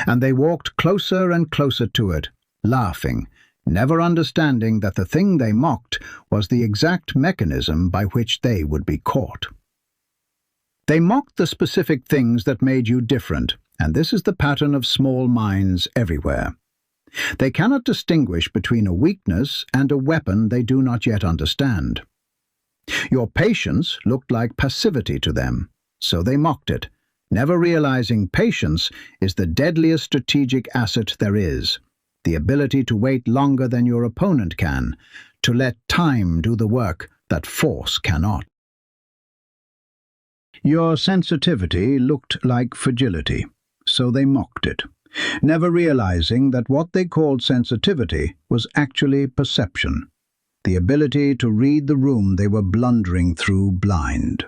And they walked closer and closer to it, laughing, never understanding that the thing they mocked was the exact mechanism by which they would be caught. They mocked the specific things that made you different, and this is the pattern of small minds everywhere. They cannot distinguish between a weakness and a weapon they do not yet understand. Your patience looked like passivity to them, so they mocked it, never realizing patience is the deadliest strategic asset there is, the ability to wait longer than your opponent can, to let time do the work that force cannot. Your sensitivity looked like fragility, so they mocked it, never realizing that what they called sensitivity was actually perception, the ability to read the room they were blundering through blind.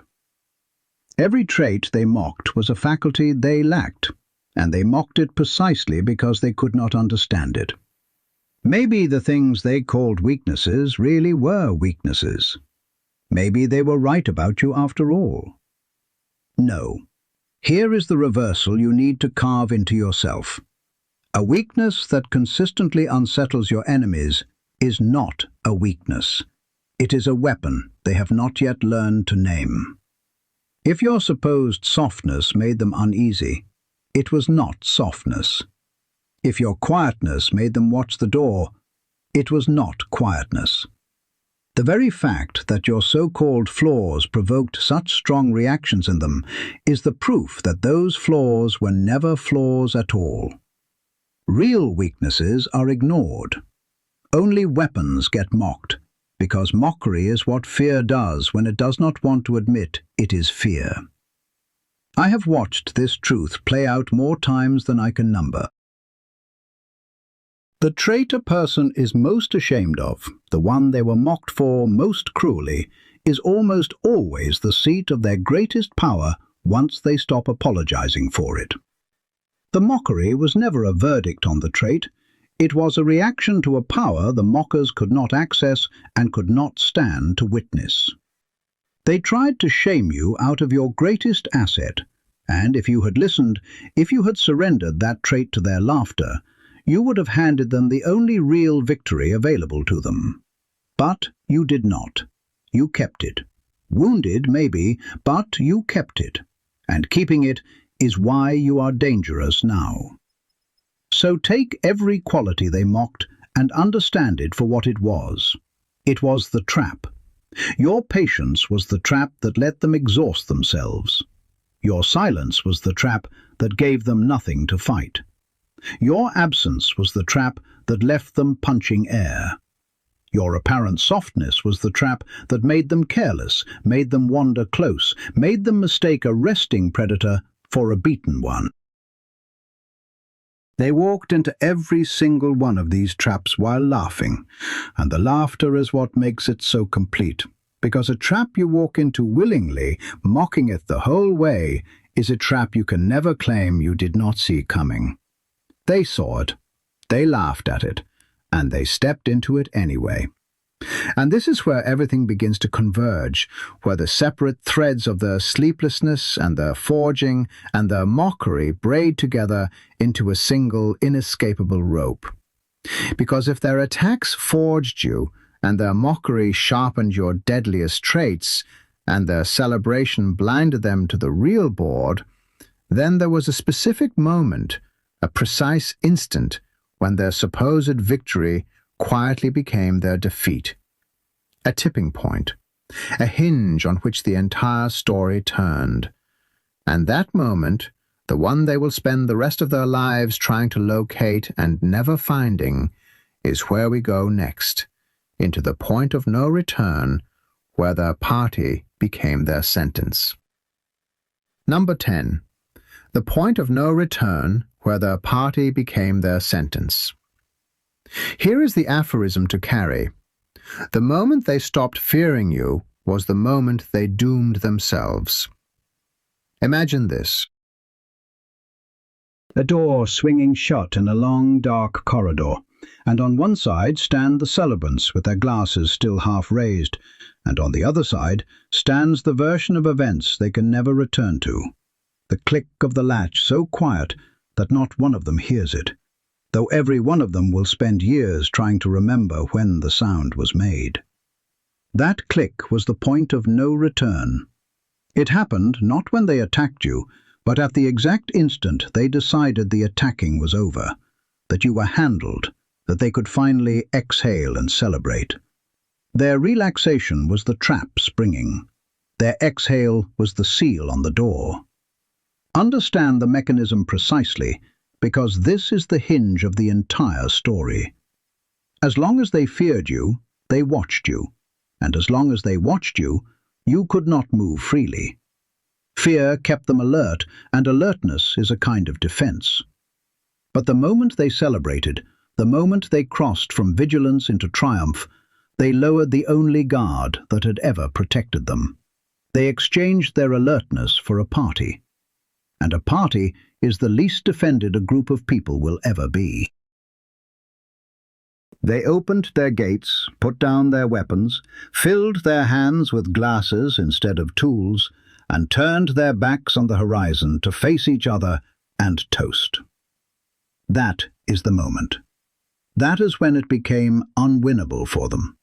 Every trait they mocked was a faculty they lacked, and they mocked it precisely because they could not understand it. Maybe the things they called weaknesses really were weaknesses. Maybe they were right about you after all. No. Here is the reversal you need to carve into yourself. A weakness that consistently unsettles your enemies is not a weakness. It is a weapon they have not yet learned to name. If your supposed softness made them uneasy, it was not softness. If your quietness made them watch the door, it was not quietness. The very fact that your so-called flaws provoked such strong reactions in them is the proof that those flaws were never flaws at all. Real weaknesses are ignored. Only weapons get mocked, because mockery is what fear does when it does not want to admit it is fear. I have watched this truth play out more times than I can number. The trait a person is most ashamed of, the one they were mocked for most cruelly, is almost always the seat of their greatest power once they stop apologizing for it. The mockery was never a verdict on the trait. It was a reaction to a power the mockers could not access and could not stand to witness. They tried to shame you out of your greatest asset, and if you had listened, if you had surrendered that trait to their laughter, you would have handed them the only real victory available to them. But you did not. You kept it. Wounded, maybe, but you kept it. And keeping it is why you are dangerous now. So take every quality they mocked and understand it for what it was. It was the trap. Your patience was the trap that let them exhaust themselves. Your silence was the trap that gave them nothing to fight. Your absence was the trap that left them punching air. Your apparent softness was the trap that made them careless, made them wander close, made them mistake a resting predator for a beaten one. They walked into every single one of these traps while laughing, and the laughter is what makes it so complete, because a trap you walk into willingly, mocking it the whole way, is a trap you can never claim you did not see coming. They saw it, they laughed at it, and they stepped into it anyway. And this is where everything begins to converge, where the separate threads of their sleeplessness and their forging and their mockery braid together into a single inescapable rope. Because if their attacks forged you, and their mockery sharpened your deadliest traits, and their celebration blinded them to the real board, then there was a specific moment, a precise instant, when their supposed victory quietly became their defeat. A tipping point, a hinge on which the entire story turned. And that moment, the one they will spend the rest of their lives trying to locate and never finding, is where we go next, into the point of no return, where their party became their sentence. Number 10. The point of no return, where their party became their sentence. Here is the aphorism to carry. The moment they stopped fearing you was the moment they doomed themselves. Imagine this. A door swinging shut in a long, dark corridor, and on one side stand the celebrants with their glasses still half raised, and on the other side stands the version of events they can never return to. The click of the latch so quiet that not one of them hears it, though every one of them will spend years trying to remember when the sound was made. That click was the point of no return. It happened not when they attacked you, but at the exact instant they decided the attacking was over, that you were handled, that they could finally exhale and celebrate. Their relaxation was the trap springing. Their exhale was the seal on the door. Understand the mechanism precisely, because this is the hinge of the entire story. As long as they feared you, they watched you, and as long as they watched you, you could not move freely. Fear kept them alert, and alertness is a kind of defense. But the moment they celebrated, the moment they crossed from vigilance into triumph, they lowered the only guard that had ever protected them. They exchanged their alertness for a party. And a party is the least defended a group of people will ever be. They opened their gates, put down their weapons, filled their hands with glasses instead of tools, and turned their backs on the horizon to face each other and toast. That is the moment. That is when it became unwinnable for them.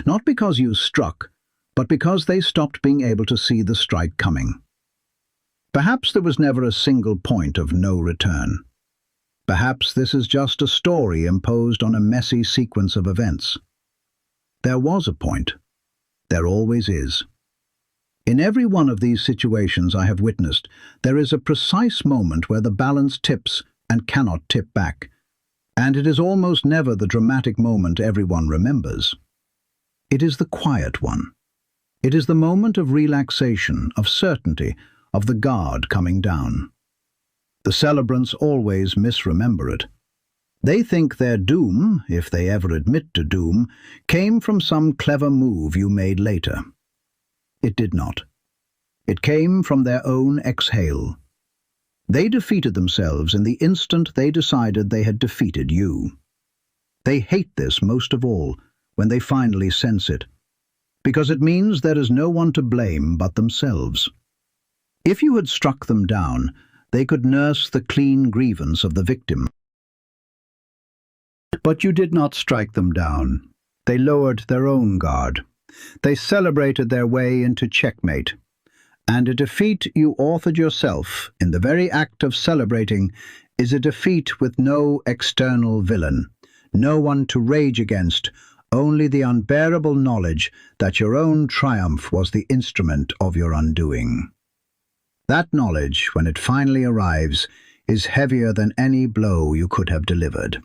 Not because you struck, but because they stopped being able to see the strike coming. Perhaps there was never a single point of no return. Perhaps this is just a story imposed on a messy sequence of events. There was a point. There always is. In every one of these situations I have witnessed, there is a precise moment where the balance tips and cannot tip back, and it is almost never the dramatic moment everyone remembers. It is the quiet one. It is the moment of relaxation, of certainty, of the guard coming down. The celebrants always misremember it. They think their doom, if they ever admit to doom, came from some clever move you made later. It did not. It came from their own exhale. They defeated themselves in the instant they decided they had defeated you. They hate this most of all when they finally sense it, because it means there is no one to blame but themselves. If you had struck them down, they could nurse the clean grievance of the victim. But you did not strike them down. They lowered their own guard. They celebrated their way into checkmate. And a defeat you authored yourself in the very act of celebrating is a defeat with no external villain, no one to rage against, only the unbearable knowledge that your own triumph was the instrument of your undoing. That knowledge, when it finally arrives, is heavier than any blow you could have delivered.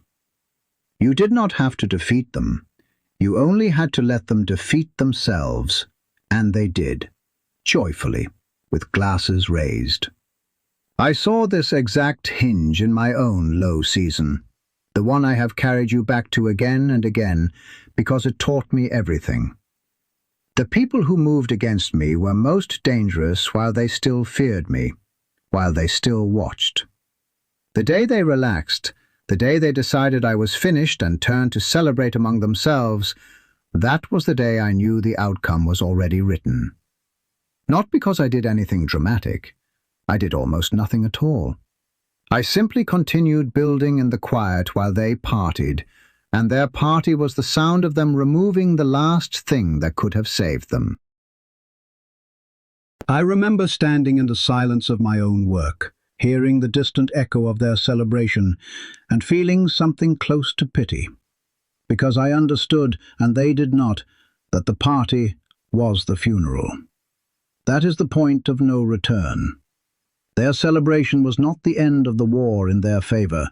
You did not have to defeat them. You only had to let them defeat themselves, and they did, joyfully, with glasses raised. I saw this exact hinge in my own low season, the one I have carried you back to again and again, because it taught me everything. The people who moved against me were most dangerous while they still feared me, while they still watched. The day they relaxed, the day they decided I was finished and turned to celebrate among themselves, that was the day I knew the outcome was already written. Not because I did anything dramatic. I did almost nothing at all. I simply continued building in the quiet while they partied, and their party was the sound of them removing the last thing that could have saved them. I remember standing in the silence of my own work, hearing the distant echo of their celebration, and feeling something close to pity, because I understood, and they did not, that the party was the funeral. That is the point of no return. Their celebration was not the end of the war in their favor.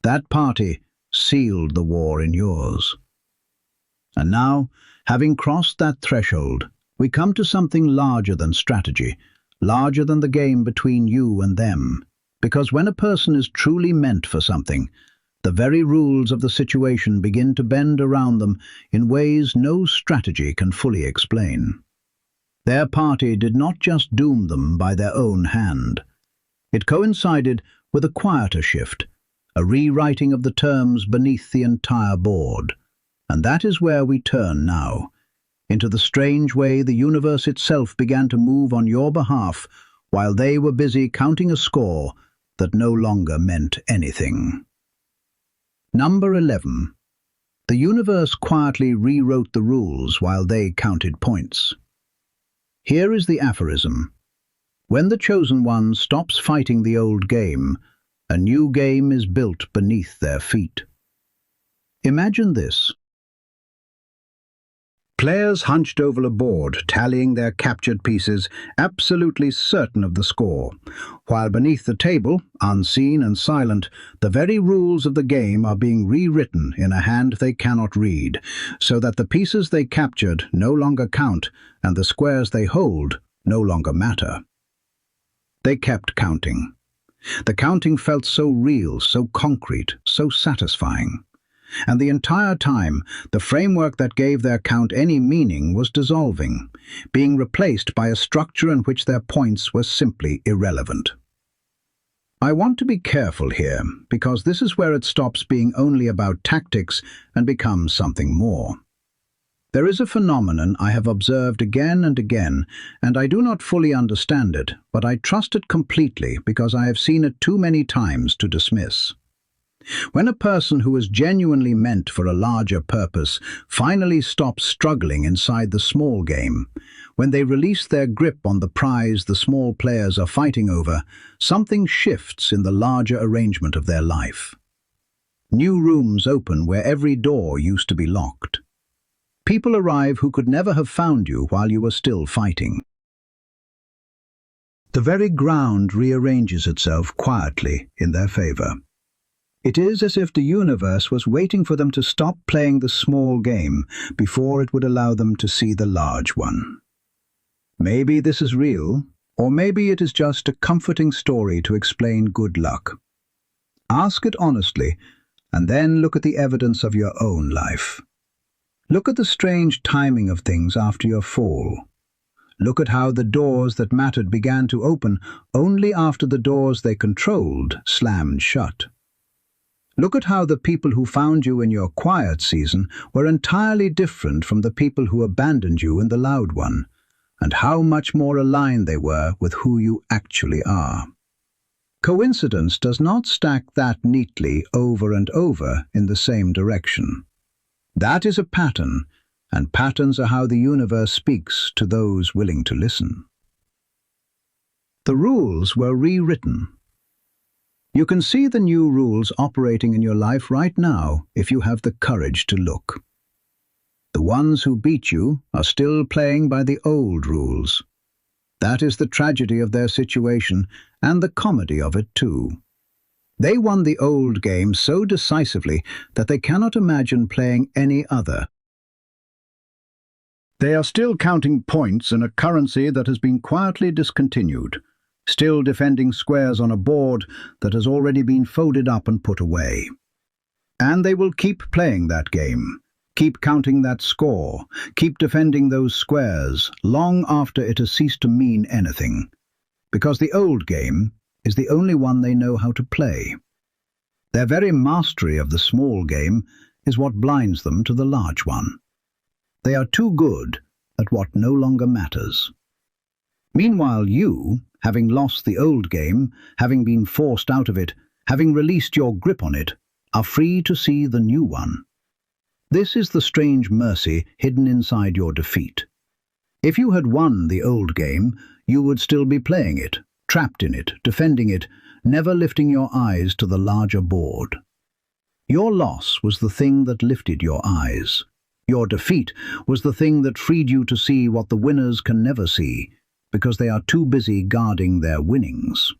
That party sealed the war in yours. And now, having crossed that threshold, we come to something larger than strategy, larger than the game between you and them, because when a person is truly meant for something, the very rules of the situation begin to bend around them in ways no strategy can fully explain. Their party did not just doom them by their own hand. It coincided with a quieter shift, a rewriting of the terms beneath the entire board. And that is where we turn now, into the strange way the universe itself began to move on your behalf while they were busy counting a score that no longer meant anything. Number 11. The universe quietly rewrote the rules while they counted points. Here is the aphorism. When the chosen one stops fighting the old game, a new game is built beneath their feet. Imagine this. Players hunched over a board, tallying their captured pieces, absolutely certain of the score, while beneath the table, unseen and silent, the very rules of the game are being rewritten in a hand they cannot read, so that the pieces they captured no longer count and the squares they hold no longer matter. They kept counting. The counting felt so real, so concrete, so satisfying. And the entire time, the framework that gave their count any meaning was dissolving, being replaced by a structure in which their points were simply irrelevant. I want to be careful here, because this is where it stops being only about tactics and becomes something more. There is a phenomenon I have observed again and again, and I do not fully understand it, but I trust it completely because I have seen it too many times to dismiss. When a person who is genuinely meant for a larger purpose finally stops struggling inside the small game, when they release their grip on the prize the small players are fighting over, something shifts in the larger arrangement of their life. New rooms open where every door used to be locked. People arrive who could never have found you while you were still fighting. The very ground rearranges itself quietly in their favor. It is as if the universe was waiting for them to stop playing the small game before it would allow them to see the large one. Maybe this is real, or maybe it is just a comforting story to explain good luck. Ask it honestly, and then look at the evidence of your own life. Look at the strange timing of things after your fall. Look at how the doors that mattered began to open only after the doors they controlled slammed shut. Look at how the people who found you in your quiet season were entirely different from the people who abandoned you in the loud one, and how much more aligned they were with who you actually are. Coincidence does not stack that neatly over and over in the same direction. That is a pattern, and patterns are how the universe speaks to those willing to listen. The rules were rewritten. You can see the new rules operating in your life right now if you have the courage to look. The ones who beat you are still playing by the old rules. That is the tragedy of their situation, and the comedy of it too. They won the old game so decisively that they cannot imagine playing any other. They are still counting points in a currency that has been quietly discontinued, still defending squares on a board that has already been folded up and put away. And they will keep playing that game. Keep counting that score, keep defending those squares, long after it has ceased to mean anything. Because the old game is the only one they know how to play. Their very mastery of the small game is what blinds them to the large one. They are too good at what no longer matters. Meanwhile you, having lost the old game, having been forced out of it, having released your grip on it, are free to see the new one. This is the strange mercy hidden inside your defeat. If you had won the old game, you would still be playing it, trapped in it, defending it, never lifting your eyes to the larger board. Your loss was the thing that lifted your eyes. Your defeat was the thing that freed you to see what the winners can never see, because they are too busy guarding their winnings.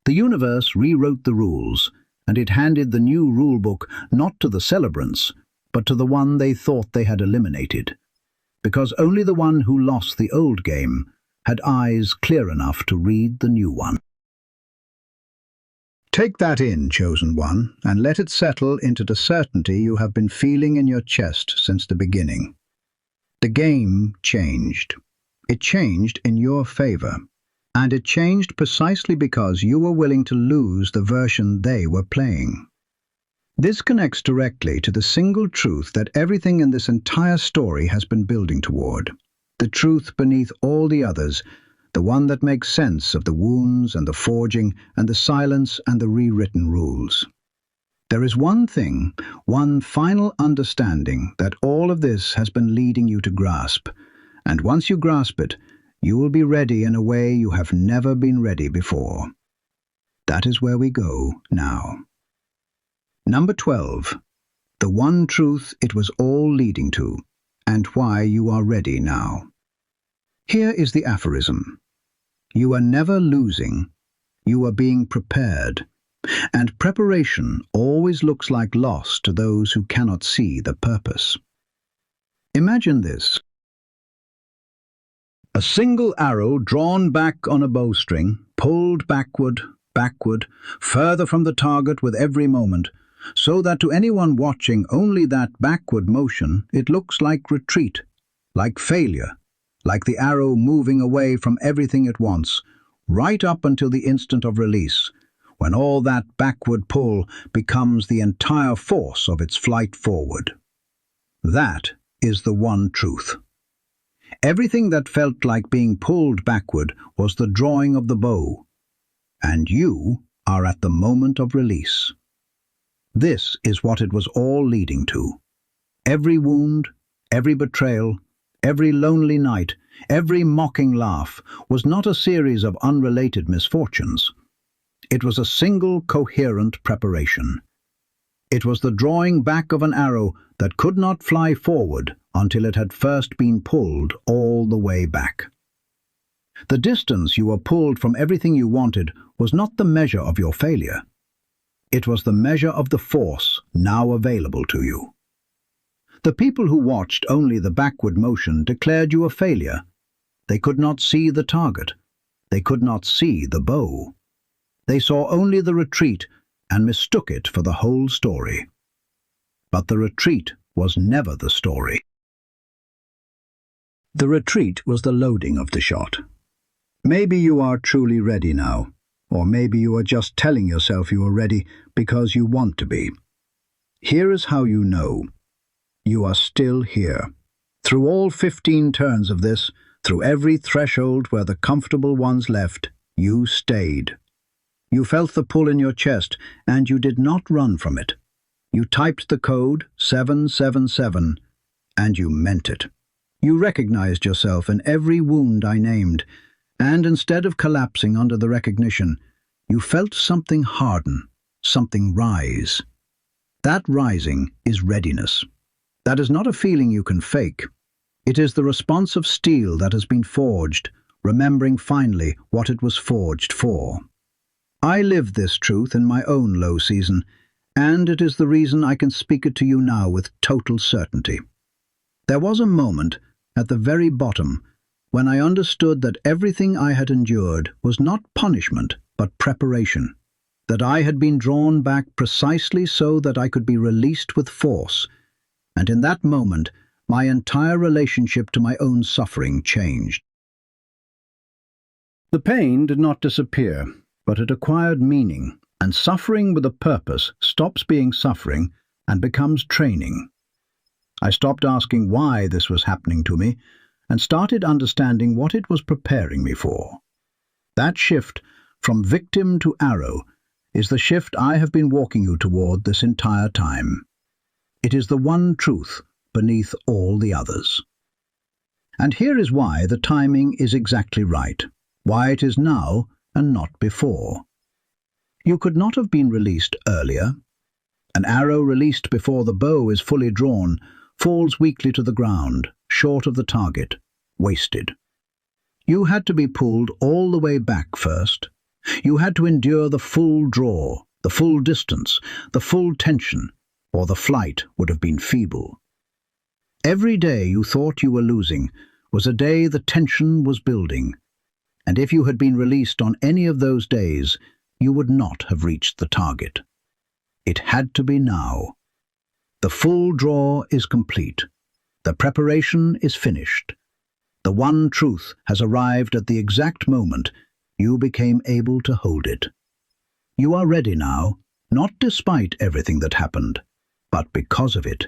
The universe rewrote the rules, and it handed the new rulebook not to the celebrants, but to the one they thought they had eliminated, because only the one who lost the old game had eyes clear enough to read the new one. Take that in, chosen one, and let it settle into the certainty you have been feeling in your chest since the beginning. The game changed. It changed in your favor, and it changed precisely because you were willing to lose the version they were playing. This connects directly to the single truth that everything in this entire story has been building toward. The truth beneath all the others, the one that makes sense of the wounds and the forging and the silence and the rewritten rules. There is one thing, one final understanding that all of this has been leading you to grasp, and once you grasp it, you will be ready in a way you have never been ready before. That is where we go now. Number 12. The one truth it was all leading to, and why you are ready now. Here is the aphorism. You are never losing, you are being prepared, and preparation always looks like loss to those who cannot see the purpose. Imagine this. A single arrow drawn back on a bowstring, pulled backward, further from the target with every moment, so that to anyone watching only that backward motion it looks like retreat, like failure, like the arrow moving away from everything it wants, right up until the instant of release, when all that backward pull becomes the entire force of its flight forward. That is the one truth. Everything that felt like being pulled backward was the drawing of the bow, and you are at the moment of release. This is what it was all leading to. Every wound, every betrayal, every lonely night, every mocking laugh was not a series of unrelated misfortunes. It was a single coherent preparation. It was the drawing back of an arrow that could not fly forward until it had first been pulled all the way back. The distance you were pulled from everything you wanted was not the measure of your failure. It was the measure of the force now available to you. The people who watched only the backward motion declared you a failure. They could not see the target. They could not see the bow. They saw only the retreat and mistook it for the whole story. But the retreat was never the story. The retreat was the loading of the shot. Maybe you are truly ready now, or maybe you are just telling yourself you are ready because you want to be. Here is how you know. You are still here. Through all 15 turns of this, through every threshold where the comfortable ones left, you stayed. You felt the pull in your chest, and you did not run from it. You typed the code 777, and you meant it. You recognized yourself in every wound I named, and instead of collapsing under the recognition, you felt something harden, something rise. That rising is readiness. That is not a feeling you can fake. It is the response of steel that has been forged, remembering finally what it was forged for. I lived this truth in my own low season, and it is the reason I can speak it to you now with total certainty. There was a moment, at the very bottom, when I understood that everything I had endured was not punishment, but preparation, that I had been drawn back precisely so that I could be released with force, and in that moment, my entire relationship to my own suffering changed. The pain did not disappear, but it acquired meaning, and suffering with a purpose stops being suffering and becomes training. I stopped asking why this was happening to me, and started understanding what it was preparing me for. That shift from victim to arrow is the shift I have been walking you toward this entire time. It is the one truth beneath all the others. And here is why the timing is exactly right, why it is now and not before. You could not have been released earlier. An arrow released before the bow is fully drawn falls weakly to the ground, short of the target, wasted. You had to be pulled all the way back first. You had to endure the full draw, the full distance, the full tension, or the flight would have been feeble. Every day you thought you were losing was a day the tension was building, and if you had been released on any of those days, you would not have reached the target. It had to be now. The full draw is complete. The preparation is finished. The one truth has arrived at the exact moment you became able to hold it. You are ready now, not despite everything that happened, but because of it,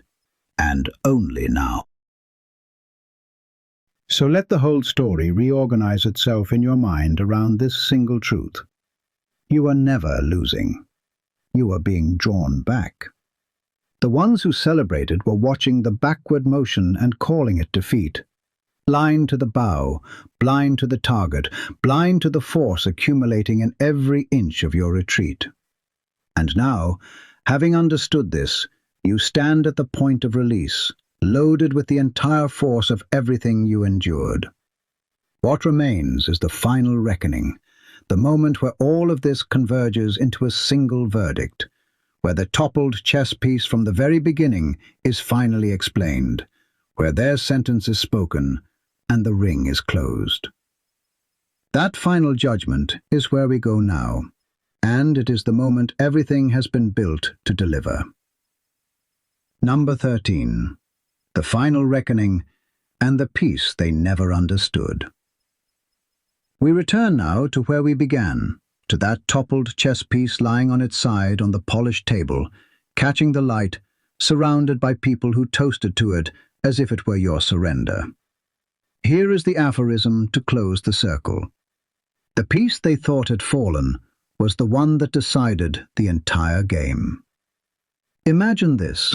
and only now. So let the whole story reorganize itself in your mind around this single truth. You are never losing. You are being drawn back. The ones who celebrated were watching the backward motion and calling it defeat. Blind to the bow, blind to the target, blind to the force accumulating in every inch of your retreat. And now, having understood this, you stand at the point of release, loaded with the entire force of everything you endured. What remains is the final reckoning, the moment where all of this converges into a single verdict, where the toppled chess piece from the very beginning is finally explained, where their sentence is spoken and the ring is closed. That final judgment is where we go now, and it is the moment everything has been built to deliver. Number 13. The final reckoning and the peace they never understood. We return now to where we began, to that toppled chess piece lying on its side on the polished table, catching the light, surrounded by people who toasted to it as if it were your surrender. Here is the aphorism to close the circle. The piece they thought had fallen was the one that decided the entire game. Imagine this.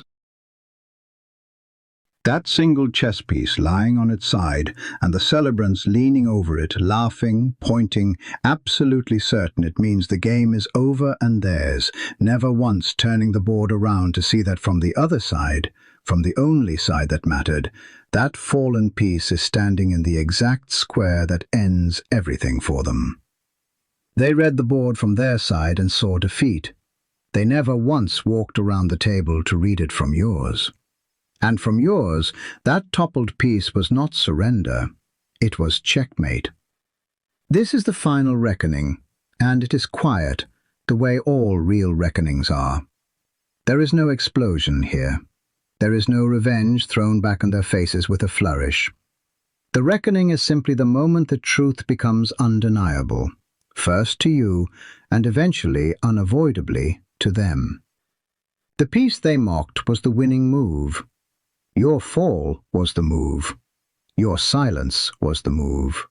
That single chess piece lying on its side, and the celebrants leaning over it, laughing, pointing, absolutely certain it means the game is over and theirs, never once turning the board around to see that from the other side, from the only side that mattered, that fallen piece is standing in the exact square that ends everything for them. They read the board from their side and saw defeat. They never once walked around the table to read it from yours. And from yours, that toppled piece was not surrender, it was checkmate. This is the final reckoning, and it is quiet, the way all real reckonings are. There is no explosion here. There is no revenge thrown back on their faces with a flourish. The reckoning is simply the moment the truth becomes undeniable, first to you, and eventually, unavoidably, to them. The piece they mocked was the winning move. Your fall was the move. Your silence was the move.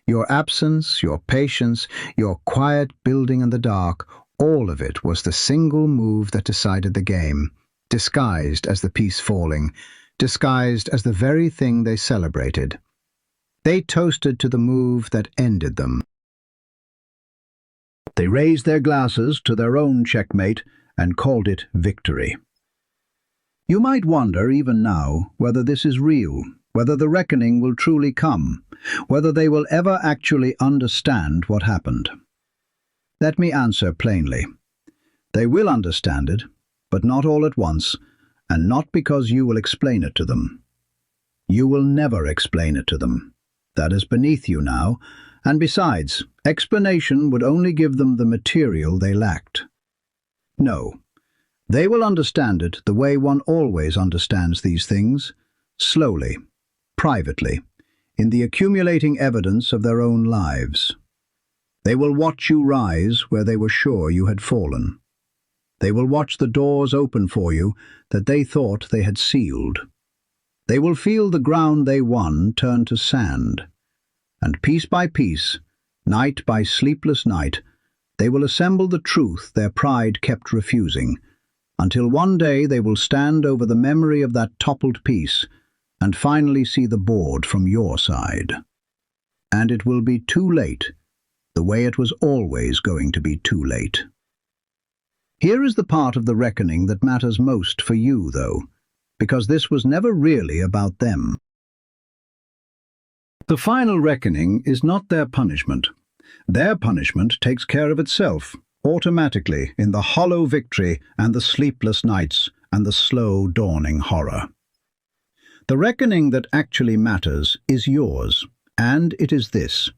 Your absence, your patience, your quiet building in the dark, all of it was the single move that decided the game, disguised as the piece falling, disguised as the very thing they celebrated. They toasted to the move that ended them. They raised their glasses to their own checkmate and called it victory. You might wonder, even now, whether this is real, whether the reckoning will truly come, whether they will ever actually understand what happened. Let me answer plainly. They will understand it, but not all at once, and not because you will explain it to them. You will never explain it to them. That is beneath you now, and besides, explanation would only give them the material they lacked. No. They will understand it the way one always understands these things, slowly, privately, in the accumulating evidence of their own lives. They will watch you rise where they were sure you had fallen. They will watch the doors open for you that they thought they had sealed. They will feel the ground they won turn to sand, and piece by piece, night by sleepless night, they will assemble the truth their pride kept refusing, until one day they will stand over the memory of that toppled piece and finally see the board from your side. And it will be too late, the way it was always going to be too late. Here is the part of the reckoning that matters most for you, though, because this was never really about them. The final reckoning is not their punishment. Their punishment takes care of itself, automatically, in the hollow victory and the sleepless nights and the slow dawning horror. The reckoning that actually matters is yours, and it is this.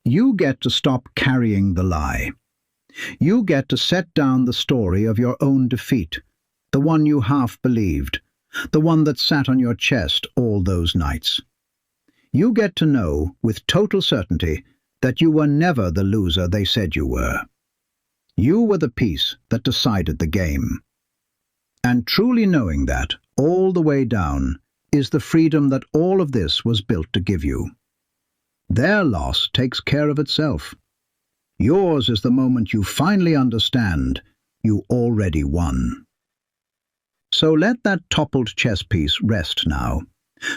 You get to stop carrying the lie. You get to set down the story of your own defeat, the one you half believed, the one that sat on your chest all those nights. You get to know, with total certainty, that you were never the loser they said you were. You were the piece that decided the game. And truly knowing that, all the way down, is the freedom that all of this was built to give you. Their loss takes care of itself. Yours is the moment you finally understand you already won. So let that toppled chess piece rest now,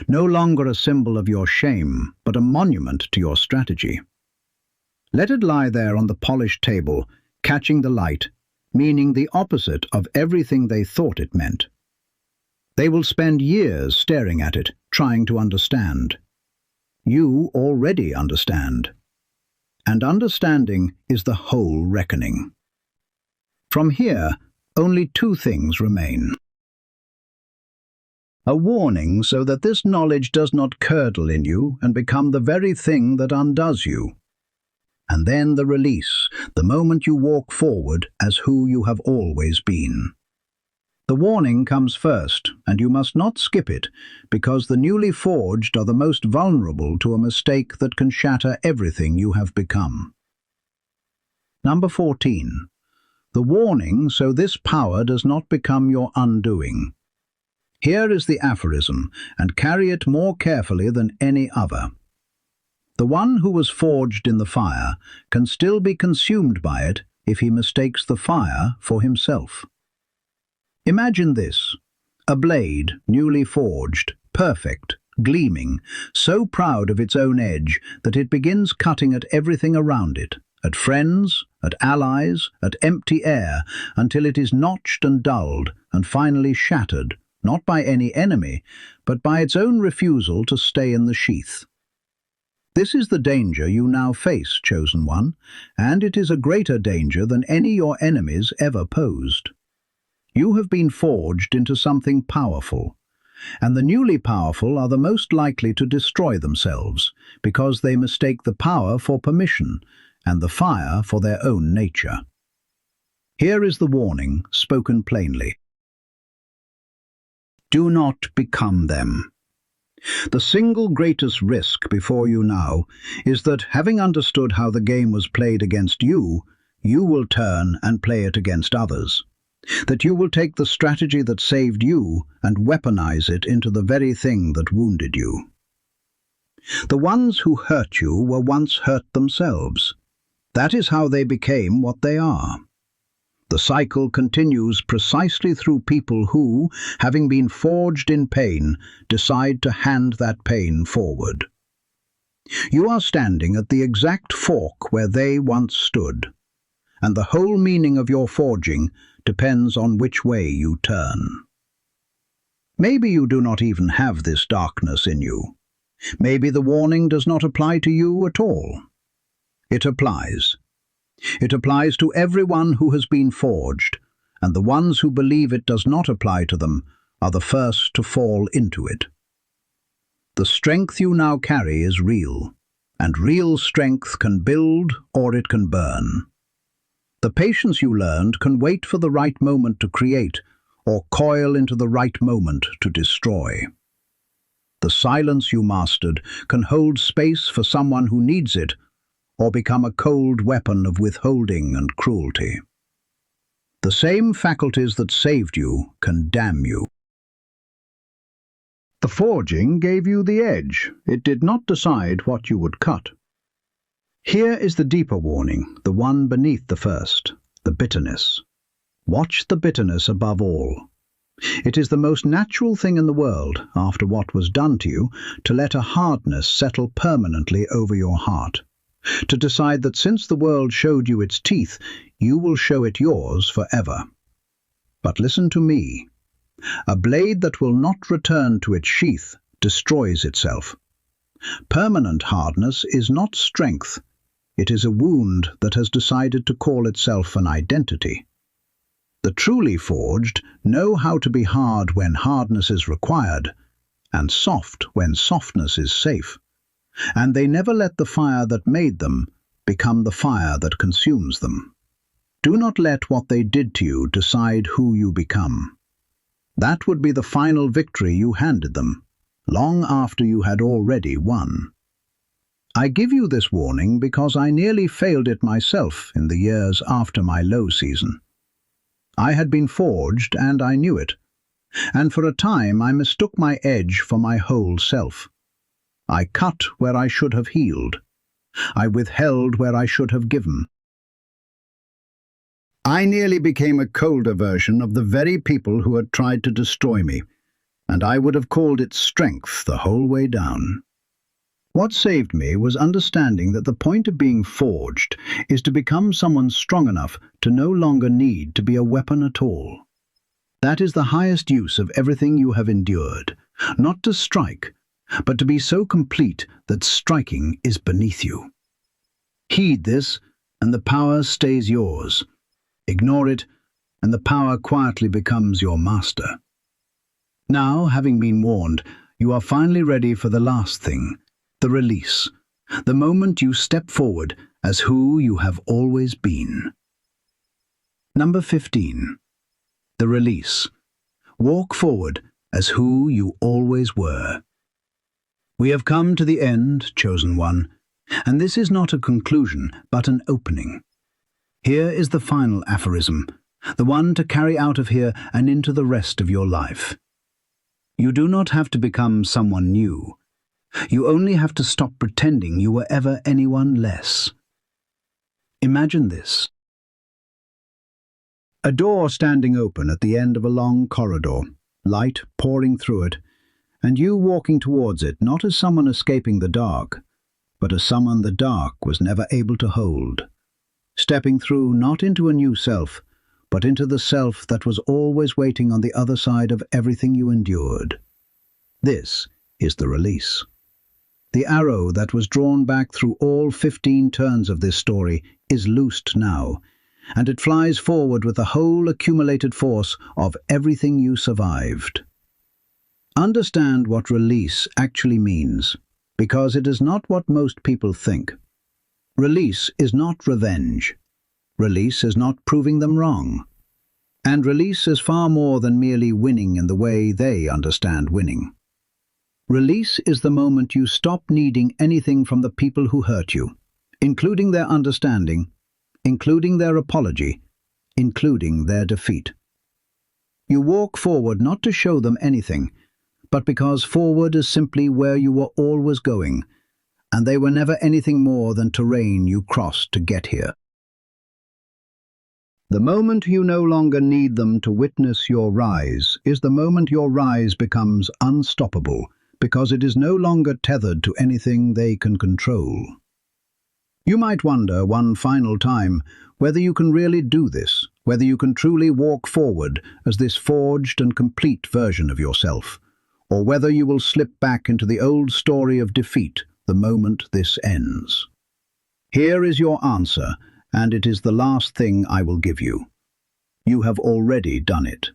no longer a symbol of your shame, but a monument to your strategy. Let it lie there on the polished table, catching the light, meaning the opposite of everything they thought it meant. They will spend years staring at it, trying to understand. You already understand. And understanding is the whole reckoning. From here, only two things remain. A warning so that this knowledge does not curdle in you and become the very thing that undoes you. And then the release, the moment you walk forward as who you have always been. The warning comes first, and you must not skip it, because the newly forged are the most vulnerable to a mistake that can shatter everything you have become. Number 14. The warning so this power does not become your undoing. Here is the aphorism, and carry it more carefully than any other. The one who was forged in the fire can still be consumed by it if he mistakes the fire for himself. Imagine this: a blade, newly forged, perfect, gleaming, so proud of its own edge that it begins cutting at everything around it, at friends, at allies, at empty air, until it is notched and dulled, and finally shattered, not by any enemy, but by its own refusal to stay in the sheath. This is the danger you now face, chosen one, and it is a greater danger than any your enemies ever posed. You have been forged into something powerful, and the newly powerful are the most likely to destroy themselves, because they mistake the power for permission, and the fire for their own nature. Here is the warning, spoken plainly. Do not become them. The single greatest risk before you now is that, having understood how the game was played against you, you will turn and play it against others. That you will take the strategy that saved you and weaponize it into the very thing that wounded you. The ones who hurt you were once hurt themselves. That is how they became what they are. The cycle continues precisely through people who, having been forged in pain, decide to hand that pain forward. You are standing at the exact fork where they once stood, and the whole meaning of your forging depends on which way you turn. Maybe you do not even have this darkness in you. Maybe the warning does not apply to you at all. It applies. It applies to everyone who has been forged, and the ones who believe it does not apply to them are the first to fall into it. The strength you now carry is real, and real strength can build or it can burn. The patience you learned can wait for the right moment to create, or coil into the right moment to destroy. The silence you mastered can hold space for someone who needs it, or become a cold weapon of withholding and cruelty. The same faculties that saved you can damn you. The forging gave you the edge. It did not decide what you would cut. Here is the deeper warning, the one beneath the first, the bitterness. Watch the bitterness above all. It is the most natural thing in the world, after what was done to you, to let a hardness settle permanently over your heart. To decide that since the world showed you its teeth, you will show it yours forever. But listen to me. A blade that will not return to its sheath destroys itself. Permanent hardness is not strength. It is a wound that has decided to call itself an identity. The truly forged know how to be hard when hardness is required, and soft when softness is safe. And they never let the fire that made them become the fire that consumes them. Do not let what they did to you decide who you become. That would be the final victory you handed them, long after you had already won. I give you this warning because I nearly failed it myself in the years after my low season. I had been forged, and I knew it, and for a time I mistook my edge for my whole self. I cut where I should have healed. I withheld where I should have given. I nearly became a colder version of the very people who had tried to destroy me, and I would have called it strength the whole way down. What saved me was understanding that the point of being forged is to become someone strong enough to no longer need to be a weapon at all. That is the highest use of everything you have endured, not to strike, but to be so complete that striking is beneath you. Heed this, and the power stays yours. Ignore it, and the power quietly becomes your master. Now, having been warned, you are finally ready for the last thing, the release, the moment you step forward as who you have always been. Number 15. The release. Walk forward as who you always were. We have come to the end, chosen one, and this is not a conclusion, but an opening. Here is the final aphorism, the one to carry out of here and into the rest of your life. You do not have to become someone new. You only have to stop pretending you were ever anyone less. Imagine this. A door standing open at the end of a long corridor, light pouring through it, and you walking towards it not as someone escaping the dark, but as someone the dark was never able to hold, stepping through not into a new self, but into the self that was always waiting on the other side of everything you endured. This is the release. The arrow that was drawn back through all 15 turns of this story is loosed now, and it flies forward with the whole accumulated force of everything you survived. Understand what release actually means, because it is not what most people think. Release is not revenge. Release is not proving them wrong. And release is far more than merely winning in the way they understand winning. Release is the moment you stop needing anything from the people who hurt you, including their understanding, including their apology, including their defeat. You walk forward not to show them anything, but because forward is simply where you were always going, and they were never anything more than terrain you crossed to get here. The moment you no longer need them to witness your rise is the moment your rise becomes unstoppable, because it is no longer tethered to anything they can control. You might wonder one final time whether you can really do this, whether you can truly walk forward as this forged and complete version of yourself, or whether you will slip back into the old story of defeat the moment this ends. Here is your answer, and it is the last thing I will give you. You have already done it.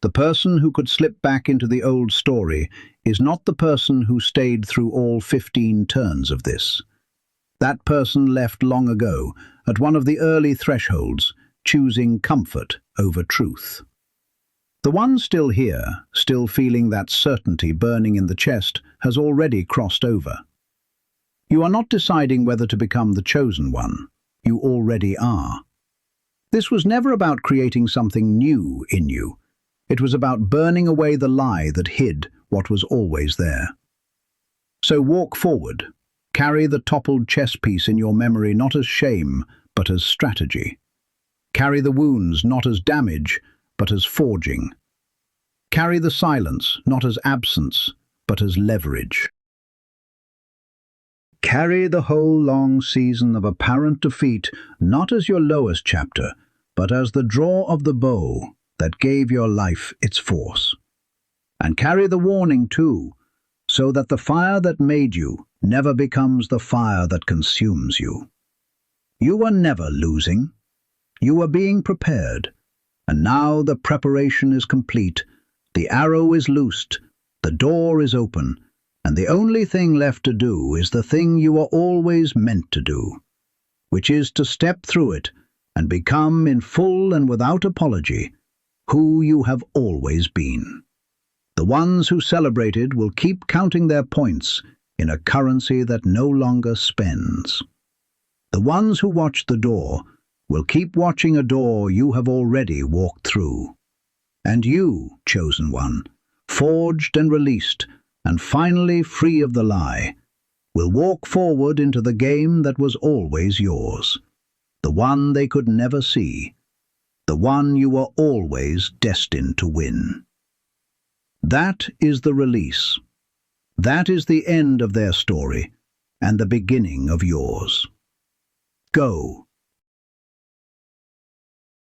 The person who could slip back into the old story is not the person who stayed through all 15 turns of this. That person left long ago, at one of the early thresholds, choosing comfort over truth. The one still here, still feeling that certainty burning in the chest, has already crossed over. You are not deciding whether to become the chosen one. You already are. This was never about creating something new in you. It was about burning away the lie that hid what was always there. So walk forward. Carry the toppled chess piece in your memory not as shame, but as strategy. Carry the wounds not as damage, but as forging. Carry the silence not as absence, but as leverage. Carry the whole long season of apparent defeat not as your lowest chapter, but as the draw of the bow that gave your life its force. And carry the warning too, so that the fire that made you never becomes the fire that consumes you. You are never losing. You are being prepared, and now the preparation is complete, the arrow is loosed, the door is open, and the only thing left to do is the thing you are always meant to do, which is to step through it and become in full and without apology who you have always been. The ones who celebrated will keep counting their points in a currency that no longer spends. The ones who watched the door will keep watching a door you have already walked through. And you, chosen one, forged and released, and finally free of the lie, will walk forward into the game that was always yours, the one they could never see, the one you were always destined to win. That is the release. That is the end of their story, and the beginning of yours. Go,